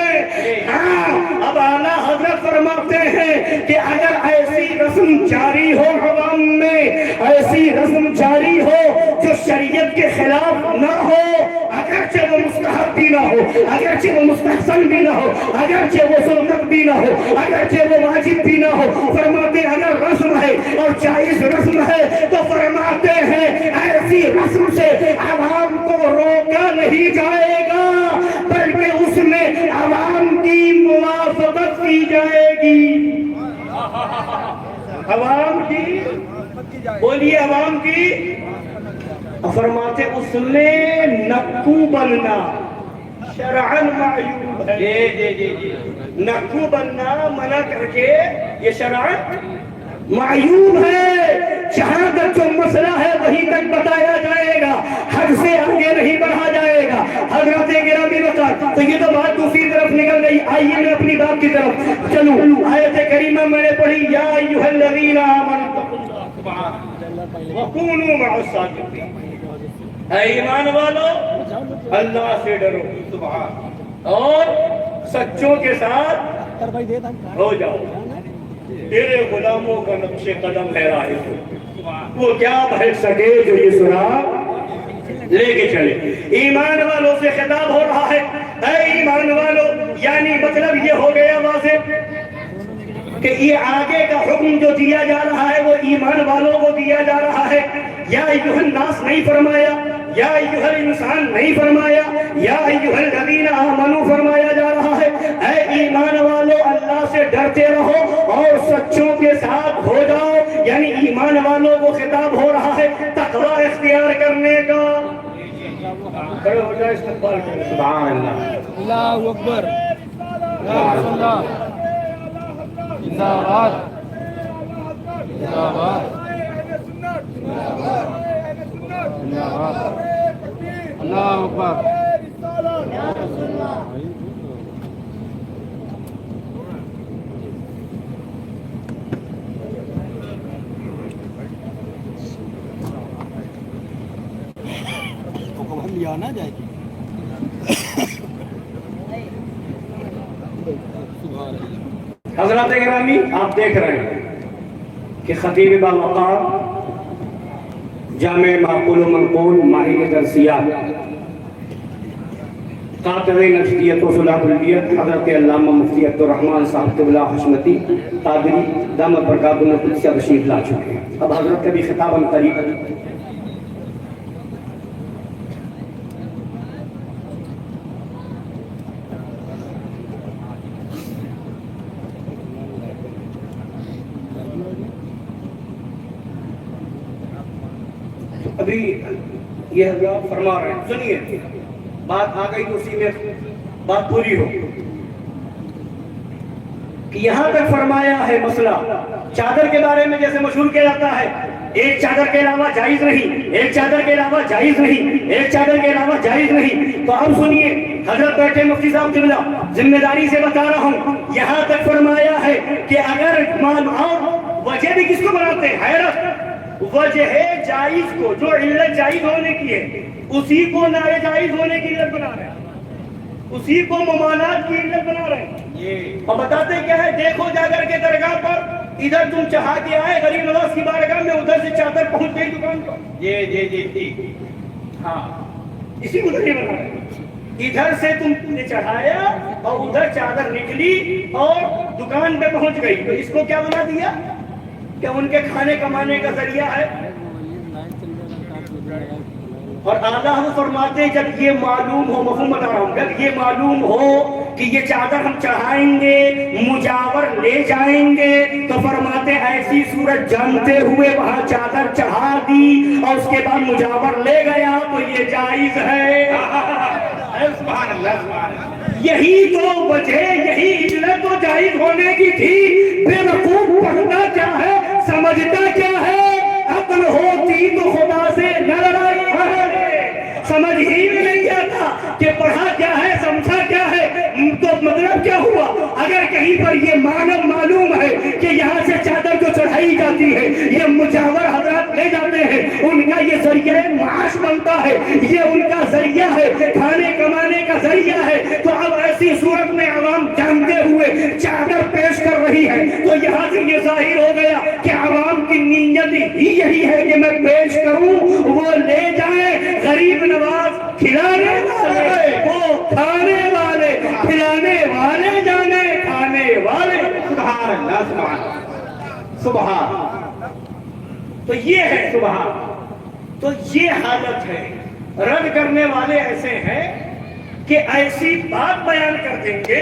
اب اعلیٰ حضرت فرماتے ہیں کہ اگر ایسی رسم جاری ہو عوام میں، ایسی رسم جاری ہو جو شریعت کے خلاف نہ ہو، اگرچہ وہ مستحب بھی نہ ہو، اگرچہ وہ مستحسن بھی نہ ہو، اگرچہ وہ سنت بھی نہ ہو، اگرچہ وہ واجب بھی نہ ہو، فرماتے ہیں اگر رسم ہے اور جائز رسم ہے تو فرماتے ہیں ایسی رسم سے عوام کو روکا نہیں جائے گا، بلکہ اس میں عوام کی موافقت کی جائے گی. عوام کی بولیے، عوام کی. فرماتے اس میں نکو بننا شرعاً معیوب ہے. نکو بننا منع کر کے یہ شرعاً معیوب ہے. جہاں تک جو مسئلہ ہے وہیں تک بتایا جائے گا، حد سے آگے نہیں بڑھا جائے گا. حضرت گرامی بتا تو یہ تو بات دوسری طرف نکل گئی. آئیے میں اپنی بات کی طرف چلوں. آیت کریمہ میں نے پڑھی یا ایھا الذین آمنوا اتقوا اللہ وکونوا مع الصادقین. اے ایمان والو اللہ سے ڈرو اور سچوں کے ساتھ ہو جاؤ. تیرے غلاموں کا نقش قدم ہے راہ کو، وہ کیا بھٹک سکے جو یہ سراغ لے کے چلے. ایمان والوں سے خطاب ہو رہا ہے. اے ایمان والوں، یعنی مطلب یہ ہو گیا واضح کہ یہ آگے کا حکم جو دیا جا رہا ہے وہ ایمان والوں کو دیا جا رہا ہے. یا ایھا الناس نہیں فرمایا، یا ایھا الانسان نہیں فرمایا، یا ایھا الذین آمنوا فرمایا جا رہا ہے. اے ایمان والو اللہ سے ڈرتے رہو اور سچوں کے ساتھ ہو جاؤ. یعنی ایمان والوں کو خطاب ہو رہا ہے تقوی اختیار کرنے کا. کھڑے ہو جائے استقبال کریں. سبحان اللہ. اللہ اکبر. یا رسول اللہ. زندہ باد. زندہ باد. اللہ اکبر. آنا جائے گی. حضرات گرامی آپ دیکھ رہے ہیں کہ خطیب باوقار جامع معقول و منقول ماہر درسیات قاطر نشریت و صلاح البیت حضرت علامہ مفتی عبدالرحمن صاحب قبلہ حشمتی قادری دامت برکاتہ القدسیہ تشریف لا چکے ہیں. اب حضرت کا بھی خطاب ہم قریب ابھی یہ حضرات فرما رہے ہیں، سنیے بات آ گئی تو اسی میں بات پوری ہو کہ یہاں تک فرمایا ہے مسئلہ چادر کے بارے میں جیسے مشہور کیا جاتا ہے ایک چادر کے علاوہ جائز نہیں، ایک چادر کے علاوہ جائز نہیں، ایک چادر کے علاوہ جائز نہیں۔ تو اب سنیے حضرت بیٹھے مفتی صاحب قبلہ، ذمہ داری سے بتا رہا ہوں، یہاں تک فرمایا ہے کہ اگر وجہ بھی کس کو بناتے ہیں؟ حیرت، وجہ جائز کو، جو علت جائز ہونے کی ہے اسی کو ناجائز ہونے کی علت بنا رہے ہیں، اسی کو ممانعت کی علت بنا رہے ہیں۔ اور بتاتے کیا ہے؟ دیکھو جا کر کے درگاہ پر، ادھر تم چڑھا کے آئے غریب نواز کی بارگاہ میں، ادھر سے چادر پہنچ گئی دکان پر، جی ہاں اسی کو ذریعہ بنا رہے ہیں۔ ادھر سے تم نے چڑھایا اور ادھر چادر نکلی اور دکان پہ پہنچ گئی، تو اس کو کیا بنا دیا کہ ان کے کھانے کمانے کا ذریعہ ہے۔ اور اعلیٰ حضرت فرماتے ہیں جب یہ معلوم ہو، مفہوم بتا رہا ہوں، جب یہ معلوم ہو کہ یہ چادر ہم چڑھائیں گے، مجاور لے جائیں گے، تو فرماتے ہیں ایسی صورت جانتے ہوئے وہاں چادر چڑھا دی اور اس کے بعد مجاور لے گیا تو یہ جائز ہے۔ سبحان اللہ سبحان اللہ۔ یہی تو وجہ، یہی علت تو جائز ہونے کی تھی۔ بے وقوف پڑھتا کیا ہے، سمجھتا کیا ہے؟ عقل ہوتی تو خدا سے نہ لڑائی ہے، سمجھ ہی میں نہیں آتا کہ پڑھا کیا ہے، سمجھا کیا ہے، تو مطلب کیا ہوا؟ اگر کہیں پر یہ معلوم ہے کہ یہاں سے چادر جو چڑھائی جاتی ہے یہ مجاور حضرات لے جاتے ہیں، ان کا یہ ذریعہ معاش بنتا ہے، یہ ان کا ذریعہ ہے، کھانے کمانے کا ذریعہ ہے، تو اب ایسی صورت میں عوام جانتے ہوئے چادر پیش کر رہی ہے، تو یہاں سے یہ ظاہر ہو گیا کہ عوام کی نیت ہی یہی ہے کہ میں پیش کروں، وہ لے جائیں، غریب نواز کھلانے والے، وہ کھانے والے، کھلانے والے جانے، کھانے والے۔ سبحان اللہ سبحان اللہ سبحان۔ تو یہ ہے سبحان، تو یہ حالت ہے۔ رد کرنے والے ایسے ہیں کہ ایسی بات بیان کر دیں گے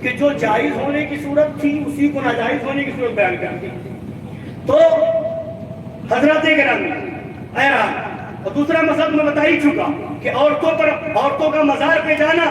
کہ جو جائز ہونے کی صورت تھی اسی کو ناجائز ہونے کی صورت بیان کر دی۔ تو حضرات کرام اور دوسرا مسئلہ میں بتا ہی چکا کہ عورتوں کا مزار پہ جانا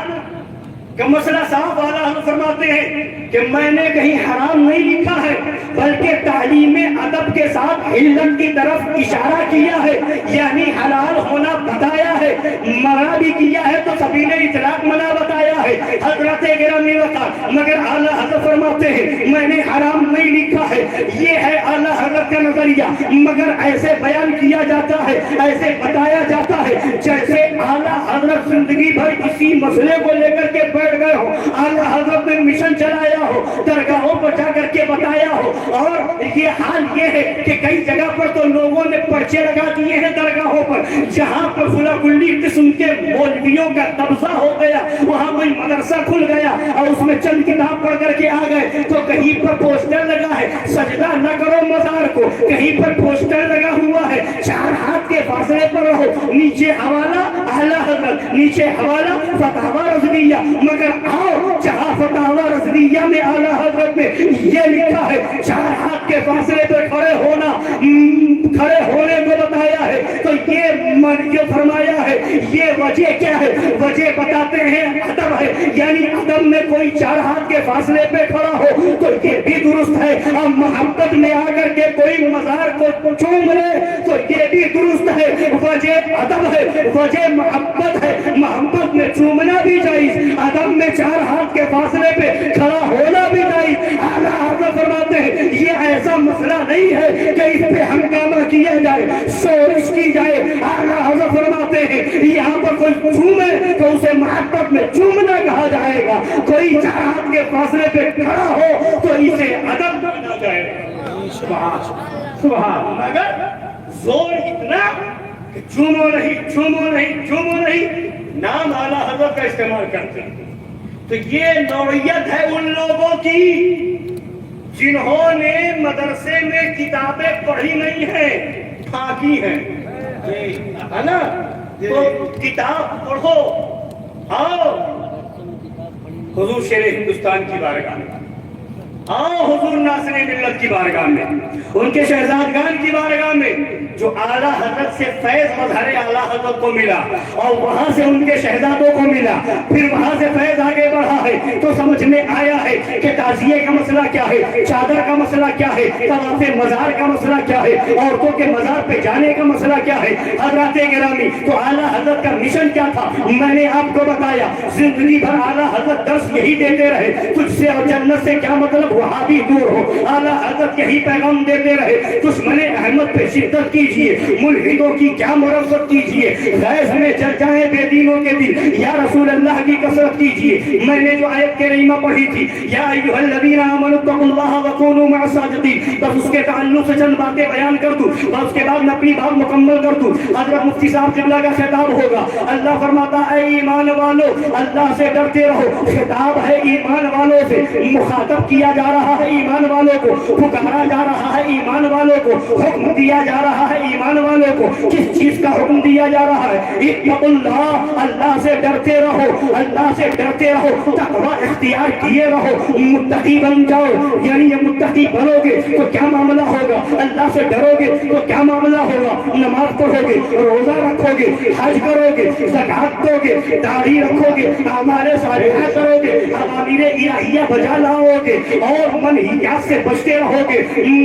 کہ مسئلہ صاحب والا حضرت فرماتے ہیں کہ میں نے کہیں حرام نہیں لکھا ہے بلکہ تعلیم ادب کے ساتھ علت کی طرف اشارہ کیا ہے، یعنی حلال ہونا بتایا ہے، منع بھی کیا ہے تو سبیل اطلاق منع بتایا ہے۔ حضرت گرامی وقار مگر اعلیٰ حضرت فرماتے ہیں میں نے حرام نہیں لکھا ہے، یہ ہے اعلیٰ حضرت کا نظریہ، مگر ایسے بیان کیا جاتا ہے، ایسے بتایا جاتا ہے جیسے اعلیٰ حضرت زندگی بھر کسی مسئلے کو لے کر کے بیٹھ گئے ہو، اعلیٰ حضرت نے مشن چلایا ہو، درگاہوں پر جا کر کے بتایا ہو۔ اور یہ حال یہ ہے کہ کئی جگہ پر تو لوگوں نے پرچے لگا دیے ہیں درگاہوں پر، جہاں پر فلاں کلی قسم کے مولویوں کا قبضہ ہو گیا، وہاں کوئی مدرسہ کھل گیا اور اس میں چند کتاب پڑھ کر کے آ گئے، تو کہیں پر پوسٹر لگا ہے سجدہ نہ کرو مزار کو، کہیں پر پوسٹر لگا ہوا ہے 4 ہاتھ کے فاصلے پر رہو، نیچے حوالہ اعلیٰ حضرت، نیچے حوالہ فتاوی رضویہ، مگر آؤ جہاں فتاوی رضویہ میں اعلیٰ حضرت نے یہ لکھا ہے 4 ہاتھ کے فاصلے پہ کھڑے ہونے کو بتایا ہے، تو یہ جو فرمایا ہے یہ وجہ کیا ہے؟ وجہ بتاتے ہیں ادب ہے، یعنی ادب میں کوئی 4 ہاتھ کے فاصلے پہ کھڑا ہو تو یہ بھی درست ہے، اور محبت میں آ کر کے کوئی مزار کو چوم لے تو یہ بھی درست ہے، وجہ ادب ہے، وجہ محبت ہے، محبت میں چومنا بھی جائز، ادب میں 4 ہاتھ کے فاصلے پہ کھڑا ہونا بھی جائز۔ اعلیٰ حضرت فرماتے ہیں یہ ایسا مسئلہ نہیں ہے کہ اس پہ ہنگامہ کیا جائے، شورش کی جائے۔ اعلیٰ حضرت فرماتے ہیں یہاں پر کوئی چومے تو اسے محبت میں چومنا کہا جائے گا، کوئی 4 ہاتھ کے فاصلے پہ کھڑا ہو تو اسے ادب کہا جائے گا۔ سبحان مگر زور اتنا کہ چومو نہیں، چومو نہیں، چومو نہیں، نام اعلیٰ حضرت کا استعمال کرتے ہیں۔ تو یہ نوعیت ہے ان لوگوں کی جنہوں نے مدرسے میں کتابیں پڑھی نہیں ہیں، پھانکی ہیں، ہے نا؟ تو کتاب پڑھو، آؤ حضور شیر ہندوستان کی بارگاہ میں، آؤ حضور ناصر ملت کی بارگاہ میں، ان کے شہزادگان کی بارگاہ میں، جو اعلیٰ حضرت سے فیض مظہر اعلیٰ حضرت کو ملا اور وہاں سے ان کے شہزادوں کو ملا، پھر وہاں سے فیض آگے بڑھا ہے تو سمجھ میں آیا ہے کہ تعزیے کا مسئلہ کیا ہے، چادر کا مسئلہ کیا ہے، طواف مزار کا مسئلہ کیا ہے، عورتوں کے مزار پہ جانے کا مسئلہ کیا ہے۔ حضرات گرامی، تو اعلیٰ حضرت کا مشن کیا تھا میں نے آپ کو بتایا۔ زندگی بھر اعلیٰ حضرت درس یہی دیتے رہے، تجھ سے اور جنت سے کیا مطلب، وہاں بھی دور ہو۔ اعلیٰ حضرت یہی پیغام دیتے رہے، دشمن احمد پہ شدت کیجیے، ملحدوں کی کیا مرفت کیجیے، غیظ میں جل جائیں بے دینوں کے دل، یا رسول اللہ کی کثرت کیجیے۔ میں نے جو آیت کریمہ پڑھی تھی، یا ایھا الذین آمنوا اتقوا اللہ وکونوا مع الصادقین، بس اس کے تعلق سے چند باتیں بیان کر دوں، بس اس کے بعد میں اپنی بات مکمل کر دوں۔ حضرت مفتی صاحب قبلہ کا خطاب ہوگا، اللہ فرماتا اے ایمان والو اللہ سے ڈرتے رہو، خطاب ہے ایمان والوں سے، مخاطب کیا جا رہا ہے ایمان والوں کو، پکارا جا رہا ہے ایمان والوں کو، حکم دیا جا رہا ہے ایمان والوں کو۔ کس چیز کا حکم دیا جا رہا ہے؟ اتقوا اللہ، اللہ سے ڈرتے رہو، اللہ سے ڈرتے رہو، تقوی اختیار کیے رہو، متقی بن جاؤ۔ یعنی یہ متقی بنو گے تو کیا معاملہ ہوگا، اللہ سے ڈرو گے تو کیا معاملہ ہوگا، نماز پڑھو گے، روزہ رکھو گے، حج کرو گے، زکات دو گے، داڑھی رکھو گے، اعمال صالحہ کرو گے، اوامر الہیہ بجا لاؤ گے اور منہیات سے بچتے رہو گے۔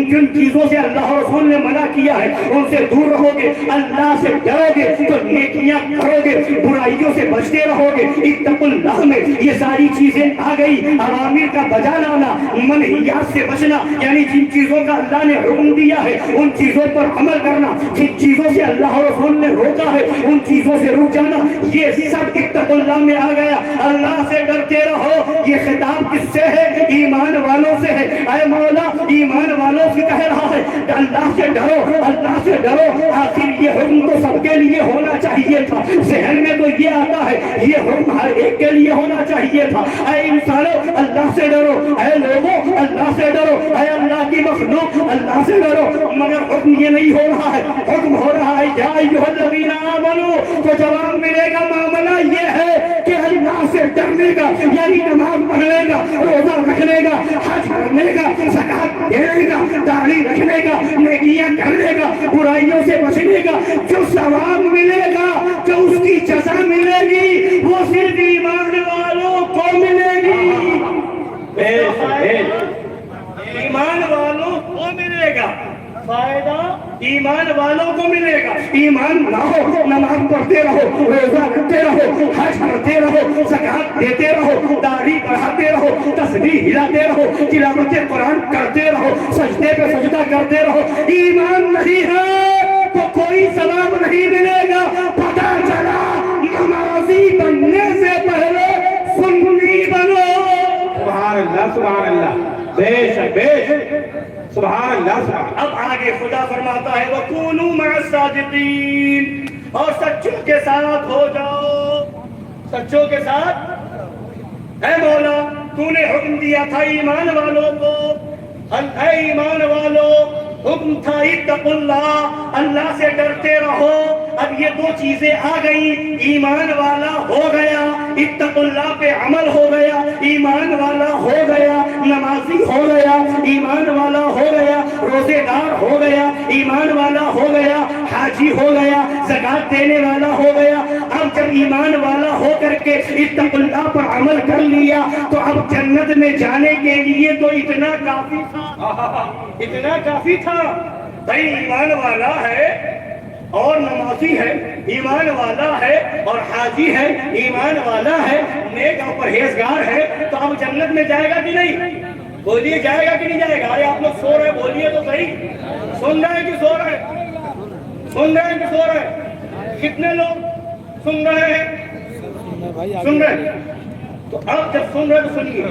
جن چیزوں سے اللہ اور رسول نے منع کیا ہے ان سے دور رہو گے، اللہ سے ڈرو گے تو نیکیاں کرو گے، برائیوں سے بچتے رہو گے۔ اتقوا اللہ میں یہ ساری چیزیں آ گئی، اوامر کا بجا لانا، منہیات سے بچنا، یعنی جن چیزوں کا اللہ نے حکم دیا ہے ان چیزوں پر عمل کرنا، جن چیزوں سے اللہ اور رسول نے روکا ہے ان چیزوں سے رک جانا، یہ سب اتقوا اللہ میں آ گیا۔ اللہ سے ڈرتے رہو، یہ خطاب کس سے ہے؟ ایمان والوں سے ہے۔ اے مولا ایمان والوں سے کہہ رہا ہے اللہ سے ڈرو، اللہ سے ڈرو۔ آخر یہ حکم تو سب کے لیے ہونا چاہیے تھا، ذہن میں تو یہ آتا ہے یہ حکم ہر ایک کے لیے ہونا چاہیے تھا۔ اے انسانوں اللہ سے ڈرو، اے لوگوں اللہ سے ڈرو، اے اللہ کی مخلوق اللہ سے ڈرو۔ مگر حکم یہ نہیں ہو رہا ہے، حکم ہو رہا ہے یا ایھا الذین آمنوا، تو جواب ملے گا معاملہ یہ ہے کہ اللہ سے ڈرنے کا، یعنی نماز پڑھنے کا، روزہ رکھنے کا، حج کرنے کا، زکات دینے کا، داڑھی رکھنے کا، نیکیاں کرنے کا، برائیوں سے بچنے کا، جو ثواب ملے گا، جو اس کی جزا ملے گی وہ صرف ایمان والوں کو ملے گی۔ ایمان والوں کو ملے گا فائدہ، ایمان والوں کو ملے گا۔ ایمان نہ ہو نماز پڑھتے رہو، روزہ رکھتے رہو، حج کرتے رہو، زکات دیتے رہو، داڑھی بڑھاتے رہو، تسبیح ہلاتے رہو، تلاوت قرآن کرتے رہو، سجدے پہ سجدہ کرتے رہو، ایمان نہیں ہے تو کوئی ثواب نہیں ملے گا۔ پتہ چلا نمازی بننے سے پہلے سنی بنو۔ سبحان اللہ سبحان اللہ، بے شک بے شک، سبحان اللہ سبحان۔ اب آگے خدا فرماتا ہے وَكُونُوا مَعَ الصَّادِقِينَ، اور سچوں کے ساتھ ہو جاؤ، سچوں کے ساتھ۔ اے مولا تو نے حکم دیا تھا ایمان والوں کو، اے ایمان والوں حکم تھا اتقوا اللہ، اللہ سے ڈرتے رہو۔ اب یہ دو چیزیں آ گئیں، ایمان والا ہو گیا، اتقوا اللہ پہ عمل ہو گیا، ایمان والا ہو گیا، نمازی ہو گیا، ایمان والا ہو گیا، روزے دار ہو گیا، ایمان والا ہو گیا، حاجی ہو گیا، زکات دینے والا ہو گیا۔ اب جب ایمان والا ہو کر کے اتقوا اللہ پر عمل کر لیا تو اب جنت میں جانے کے لیے تو اتنا کافی تھا، اتنا کافی تھا۔ بھائی ایمان والا ہے اور نمازی ہے، ایمان والا ہے اور حاجی ہے، ایمان والا ہے، نیک اور پرہیزگار ہے، تو اب جنت میں جائے گا کہ نہیں؟ بولیے جائے گا کہ نہیں جائے گا؟ ارے آپ لوگ سو رہے، بولیے تو صحیح، سن رہے ہیں کہ سو رہے ہیں؟ سن رہے ہیں کہ سو رہے ہیں؟ کتنے لوگ سن رہے ہیں؟ سن رہے ہیں؟ تو اب جب سن رہے تو سنیے،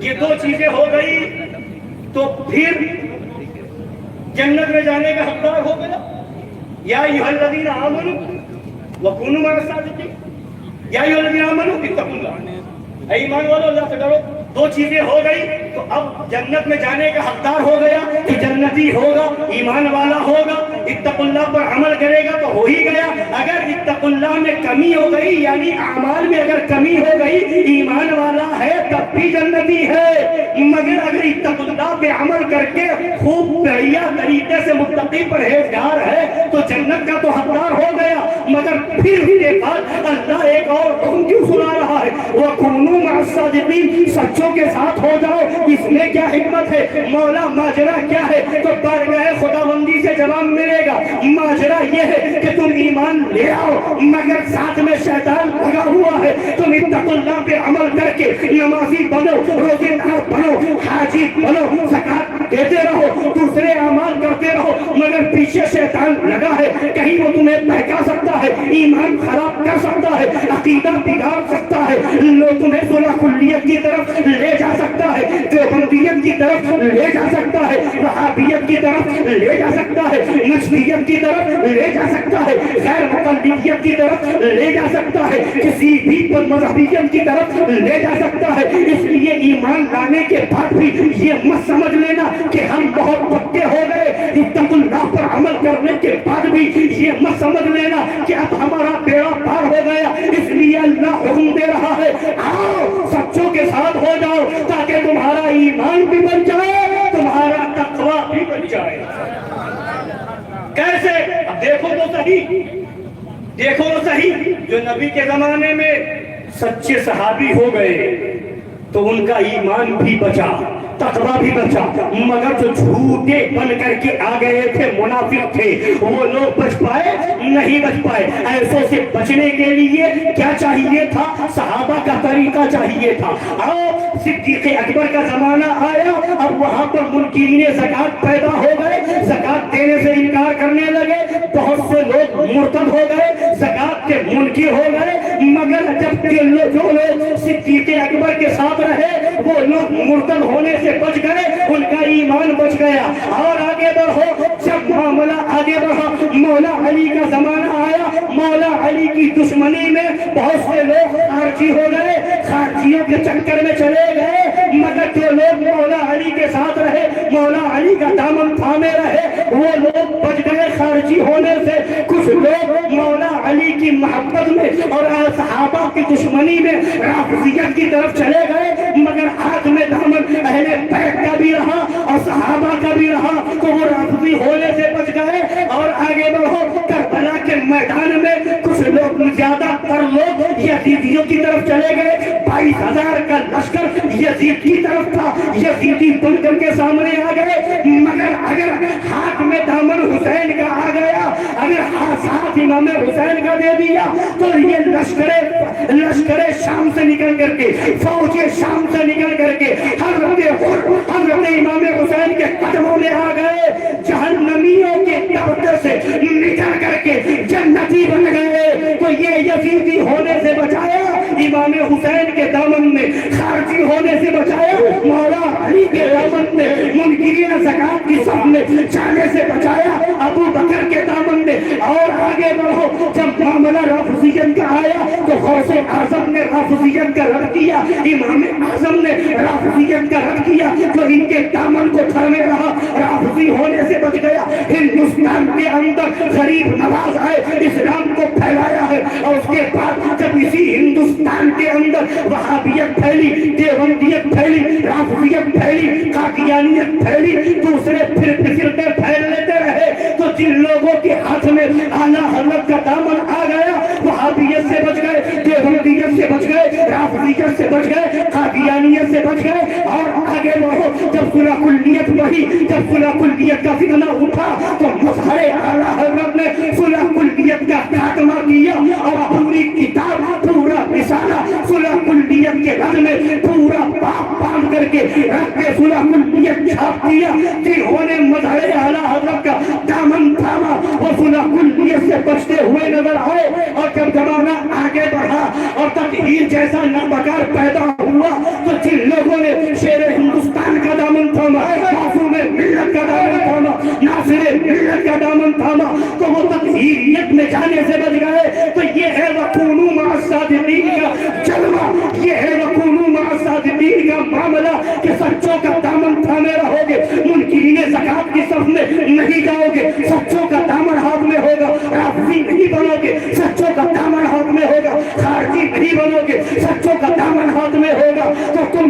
یہ دو چیزیں ہو گئی تو پھر جنت میں جانے کا حقدار ہو گیا۔ یا ایھا الذین آمنوا وکونوا مع الصادقین، یا ایھا الذین آمنوا اتقوا اللہ، اے ایمان والو اللہ سے ڈرو۔ دو چیزیں ہو گئی تو اب جنت میں جانے کا حقدار ہو گیا کہ جنتی ہوگا، ایمان والا ہوگا، اتقوا اللہ پر عمل کرے گا تو ہو ہی گیا۔ اگر اتقوا اللہ میں کمی ہو گئی، یعنی اعمال میں اگر کمی ہو گئی، ایمان والا ہے تب بھی جنتی ہے، مگر اگر اتقوا اللہ پہ عمل کر کے خوب بڑھیا طریقے سے متقی پرہیزگار ہے تو جنت کا تو حقدار ہو گیا، مگر پھر بھی دیکھا اللہ ایک اور حکم کیوں سنا رہا ہے، وَكُونُوا مَعَ الصَّادِقِينَ، سچوں کے ساتھ ہو جاؤ۔ اس میں کیا حکمت ہے، مولا ماجرا کیا ہے؟ تو بارگاہ خداوندی سے جواب ملے گا، ماجرا یہ ہے کہ تم ایمان لے آؤ مگر ساتھ میں شیطان لگا ہوا ہے، تم اتقوا اللہ پہ عمل کر کے نمازی بنو، روزے دار بنو، حاجی بنو، زکات دیتے رہو، دوسرے اعمال کرتے رہو، مگر پیچھے شیطان لگا ہے، کہیں وہ تمہیں بہکا سکتا ہے، ایمان خراب کر سکتا ہے، عقیدہ بگاڑ سکتا ہے، لوگ تمہیں صلح کلیت کی طرف لے جا سکتا ہے، دیوبندیت کی طرف لے جا سکتا ہے، وہابیت کی طرف لے جا سکتا ہے، نجدیت کی طرف لے جا سکتا ہے، غیر مقلدیت کی طرف لے جا سکتا ہے، کسی بھی مذہبیت کی طرف لے جا سکتا ہے۔ اس لیے ایمان لانے کے بعد بھی یہ مت سمجھ لینا کہ ہم بہت پکے ہو گئے، اتقوا اللہ پر عمل کرنے کے بعد بھی یہ مت سمجھ لینا کہ اب ہمارا بیڑا پار ہو گیا۔ اس لیے اللہ حکم دے رہا ہے، آؤ سچوں کے ساتھ ہو جاؤ تاکہ تمہارا ایمان بھی بن جائے، تمہارا تقویٰ بھی بن جائے۔ کیسے؟ اب دیکھو تو صحیح، دیکھو تو صحیح، جو نبی کے زمانے میں سچے صحابی ہو گئے تو ان کا ایمان بھی بچا، تقویٰ بھی بچا، مگر جو جھوٹے بن کر کے آ گئے تھے، منافق تھے، وہ لوگ بچ پائے نہیں بچ پائے۔ ایسوں سے بچنے کے لیے کیا چاہیے تھا؟ صحابہ کا طریقہ چاہیے تھا۔ اب صدیق اکبر کا زمانہ آیا، اب وہاں پر منکرین زکات پیدا ہو گئے، زکات دینے سے انکار کرنے لگے، بہت سے لوگ مرتد ہو گئے، زکات کے منکر ہو گئے، مگر جب جو لوگ صدیق اکبر کے ساتھ رہے وہ لوگ مرتد ہونے سے بچ گئے، ان کا ایمان بچ گیا۔ اور آگے بڑھو، جب معاملہ آگے بڑھا، مولا علی کا زمانہ آیا، مولا علی کی دشمنی میں بہت سے لوگ خارجی ہو گئے، خارجیوں کے چکر میں چلے گئے، مگر جو لوگ مولا علی کے ساتھ رہے، مولا علی کا دامن تھامے رہے، وہ لوگ بچ گئے خارجی ہونے سے۔ کچھ لوگ مولا علی کی محبت میں اور صحابہ کی دشمنی میں رافضیت کی طرف چلے گئے، مگر ہاتھ میں دامن اہل بیت کا بھی رہا اور صحابہ کا بھی رہا، تو وہ رافضی ہونے سے بچ گئے۔ اور آگے بڑھو، کربلا کے میدان میں کچھ لوگ، زیادہ تر لوگ یزیدیوں کی طرف چلے گئے، 22,000 کا لشکر یزید کی طرف تھا، یزیدی بن کر کے سامنے آ گئے، مگر اگر ہاتھ میں دامن حسین کا آ گیا، اگر ساتھ امام حسین کا دے دیا تو یہ لشکر شام سے نکل کر کے، فوج شام سے نکل کر کے حضرت امام حسین کے قدموں میں آ گئے، جہنمیوں کے دفتر سے نکل کر کے جنتی بن گئے۔ تو یہ یزیدی ہونے سے بچایا، امام حسین کے دامن میں خارجی ہونے سے بچایا، مولا علی کے دامن میں منکرین زکات کی صف میں جانے سے بچایا، ابو بکر کے دامن میں۔ اور آگے بڑھو، جب معاملہ رافضیت کا آیا تو غوث اعظم نے رافضیت کا رد کیا، امام اعظم نے رافضیت کا رد کیا، جو ان کے دامن کو تھامے رہا، رافضی ہونے سے بچ گیا۔ ہندوستان کے اندر غریب نواز آئے، اسلام کو پھیلایا ہے، اور اس کے بعد جب اسی ہندوستان کے اندر وہابیت پھیلی، دیوبندیت پھیلی، رافضیت پھیلی، قادیانیت پھیلی، دوسرے فرقے پھیل لیتے رہے، تو جن لوگوں کے ہاتھ میں اعلیٰ حضرت کا دامن آ گیا، وہابیت سے بچ گئے، دیوبندیت سے بچ گئے، رافضیت سے بچ گئے، قادیانیت سے بچ گئے۔ اور آگے بڑھو، جب صلح کلیت بڑھی، جب صلح کلیت کا فتنہ اٹھا تو مظہر اعلیٰ حضرت نے صلح کلیت کا خاتمہ کیا، اور پوری کتاب، پورا رسالہ صلح کلیت کے رد میں پورا باپ باندھ کر کے رد کے صلح کلیت چھاپ دیا۔ جنہوں نے مظہر اعلیٰ حضرت کا دامن تھاما وہ صلح کلیت سے بچتے ہوئے نظر آئے۔ اور جب زمانہ آگے بڑھا اور تطہیر جیسا نابکار پیدا ہوا تو جن لوگوں نے شیر ہندوستان کا دامن تھاما، معصوم ملت کا دامن تھاما، ناصر ملت کا دامن تھاما، تو وہ تطہیریت میں جانے سے بچ گئے۔ تو یہ ہے وَكُونُوا مَعَ الصَّادِقِينَ کا جلوہ، یہ ہے وَكُونُوا مَعَ الصَّادِقِينَ کا معاملہ کہ سچوں کا دامن تھامے رہو گے، منکرین زکات کی صف میں نہیں جاؤ گے، سچوں کا دامن ہاتھ میں ہوگا، رافضی نہیں بنو گے، سچوں کا دامن ہاتھ میں ہوگا، خارجی نہیں بنو گے، سچوں کا دامن ہاتھ میں ہوگا، تو تم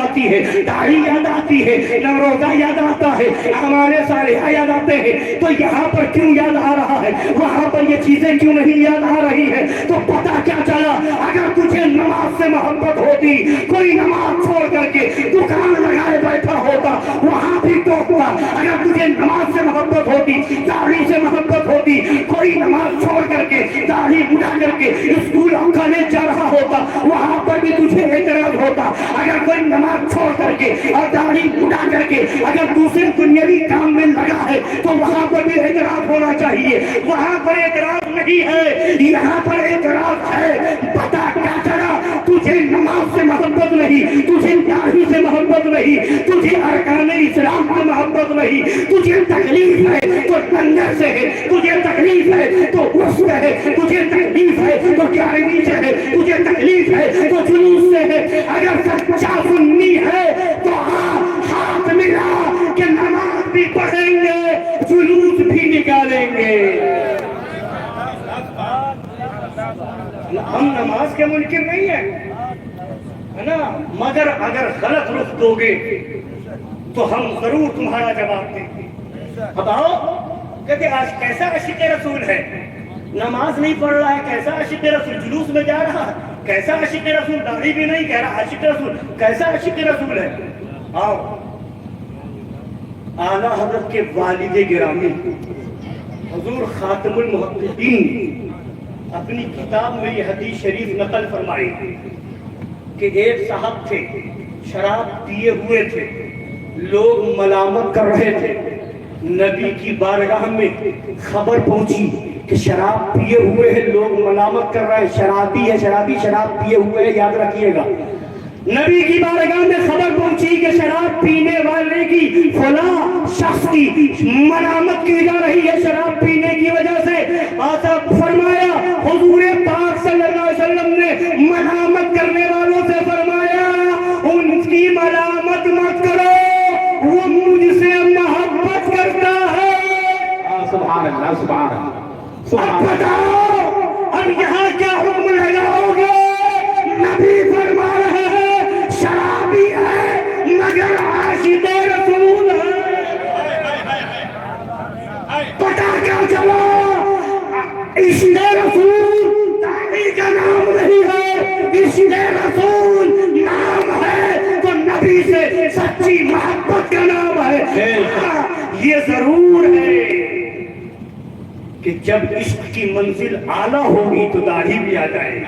آتی ہے، داڑھی یاد آتی ہے، روزہ یاد آتا ہے، ہمارے صالحہ یاد آتے ہیں، تو یہاں پر کیوں یاد آ رہا ہے، وہاں پر یہ چیزیں کیوں نہیں یاد آ رہی ہے؟ تو پتہ کیا چلا، اگر تجھے نماز سے محبت ہوتی، کوئی نماز چھوڑ کر کے دکان لگائے بیٹھا ہوتا وہاں بھی ٹوکتا۔ اگر تجھے نماز سے محبت ہوتی، داڑھی سے محبت ہوتی، کوئی نماز چھوڑ کر کے داڑھی اٹھا کر کے اسکول اور کالج جا رہا ہوتا وہاں پر بھی تجھے اعتراض ہوتا۔ اگر کوئی نماز چھوڑ کر کے اور داڑھی اٹھا کر کے اگر دوسرے دنیاوی کام میں لگا ہے تو وہاں پر بھی اعتراض ہونا چاہیے۔ وہاں پر اعتراض نہیں ہے، یہاں پر اعتراض ہے۔ پتہ کیا چلا، تجھے نماز سے محبت نہیں، تجھے داڑھی سے محبت نہیں، تجھے ارکان اسلام سے محبت نہیں، تجھے تکلیف ہے تو لنگر سے ہے، تجھے تکلیف ہے تو اس سے ہے، تجھے تکلیف ہے تو گیارہویں سے ہے، تجھے تکلیف ہے تو جلوس سے ہے۔ اگر سچا سنی ہے تو ہاتھ ملا کہ نماز بھی پڑھیں گے، جلوس بھی نکالیں گے۔ ہم نماز کے منکر نہیں ہیں، ہے نا، مگر اگر غلط رخ دو گے تو ہم ضرور تمہارا جواب دیں گے۔ بتاؤ کہ آج کیسا عاشق رسول ہے، نماز نہیں پڑھ رہا ہے، کیسا عاشق رسول، جلوس میں جا رہا ہے، کیسا عاشق رسول، داڑھی بھی نہیں، کہہ رہا عاشق رسول، کیسا عاشق رسول ہے۔ آؤ، اعلیٰ حضرت کے والد گرامی حضور خاتم المحققین اپنی کتاب میں یہ حدیث شریف نقل فرمائی کہ ایک صاحب تھے، شراب پیے ہوئے تھے، لوگ ملامت کر رہے تھے، نبی کی بارگاہ میں خبر پہنچی کہ شراب پیے ہوئے ہیں، لوگ ملامت کر رہے ہیں، شرابی ہے، شرابی شراب پیے ہوئے ہیں، یاد رکھیے گا۔ نبی کی بارگاہ میں خبر پہنچی کہ شراب پینے والے کی فلاں شخص کی ملامت کی جا رہی ہے شراب پینے کی وجہ سے۔ آقا فرمایا، حضور پاک صلی اللہ علیہ وسلم نے ملامت کرنے والوں سے فرمایا ان کی ملامت مت کرو، وہ مجھ سے محبت کرتا ہے۔ سبحان اللہ، سبحان اللہ۔ اب بتاؤ، اب یہاں کیا حکم لگاؤ گے؟ نبی فرما رہے ہیں شرابی ہے مگر عاشق رسول ہے۔ پتہ کیا چلا، عشق رسول داڑھی کا نام نہیں ہے، عشق رسول نام ہے تو نبی سے سچی محبت کا نام ہے۔ یہ ضرور ہے کہ جب عشق کی منزل اعلیٰ ہوگی تو داڑھی بھی آ جائے گی،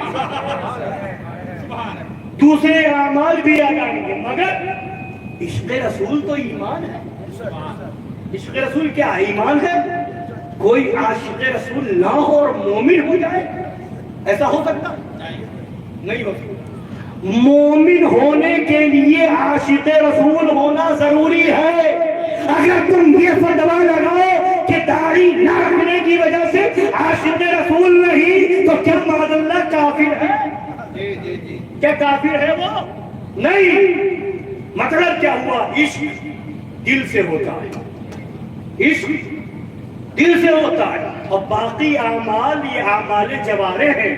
دوسرے اعمال بھی آ جائیں گے، مگر عشق رسول تو ایمان ہے۔ عشق رسول کیا ایمان ہے؟ کوئی عاشق رسول نہ ہو اور مومن ہو جائے، ایسا ہو سکتا نہیں ہو سکتا۔ مومن ہونے کے لیے عاشق رسول ہونا ضروری ہے۔ اگر تم یہ فتویٰ لگاؤ کہ داڑھی نہ رکھنے کی وجہ سے عاشق رسول نہیں تو کیا معاذ اللہ کافر ہے؟ کیا کافر ہے وہ؟ نہیں۔ مطلب کیا ہوا؟ عشق دل سے ہوتا ہے، عشق دل سے ہوتا ہے، اور باقی اعمال یہ اعمال جوارح ہیں،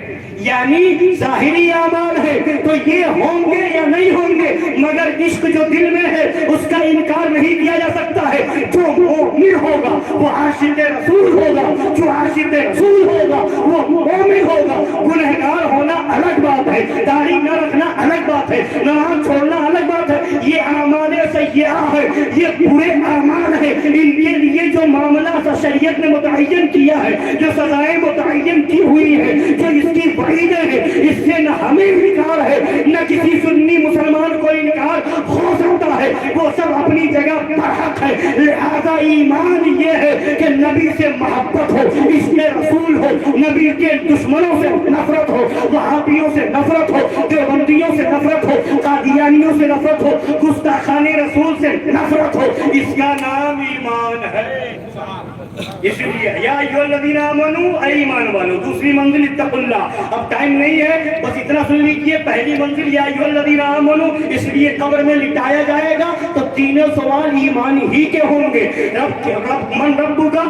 یعنی ظاہری اعمال ہیں، تو یہ ہوں گے یا نہیں ہوں گے، مگر عشق جو دل میں ہے اس کا انکار نہیں کیا جا سکتا ہے۔ جو مومن ہوگا وہ عاشق رسول ہوگا، جو عاشق رسول ہوگا وہ مومن ہوگا۔ گنہگار ہونا الگ بات ہے، داڑھی نہ رکھنا الگ بات ہے، نماز چھوڑنا الگ بات ہے، یہ اعمال سیئہ ہے، یہ برے اعمال ہیں، ان کے لیے جو معاملہ شریعت نے متعین کیا ہے، جو سزائیں متعین کی ہوئی ہے، جو اس کی وعیدیں ہیں، اس سے نہ ہمیں انکار ہے نہ کسی سنی مسلمان کو انکار ہو سکتا ہے، وہ سب اپنی جگہ پر حق ہے۔ لہذا ایمان یہ ہے کہ نبی سے محبت ہو، اس کے رسول ہو، نبی کے دشمنوں سے نفرت ہو، وہابیوں سے نفرت ہو، دیوبندیوں سے نفرت ہو، قادیانیوں سے نفرت ہو، گستاخان رسول سے نفرت ہو، اس کا نام ایمان ہے۔ اس لیے یا ایھا الذین آمنوا، اے ایمان والو، دوسری منزل اتقوا اللہ۔ اب ٹائم نہیں ہے، بس اتنا سن لیجیے، پہلی منزل یا ایھا الذین آمنوا، اس لیے قبر میں لٹایا جائے گا تو تینوں سوال ایمان ہی کے ہوں گے۔ رب من ربک،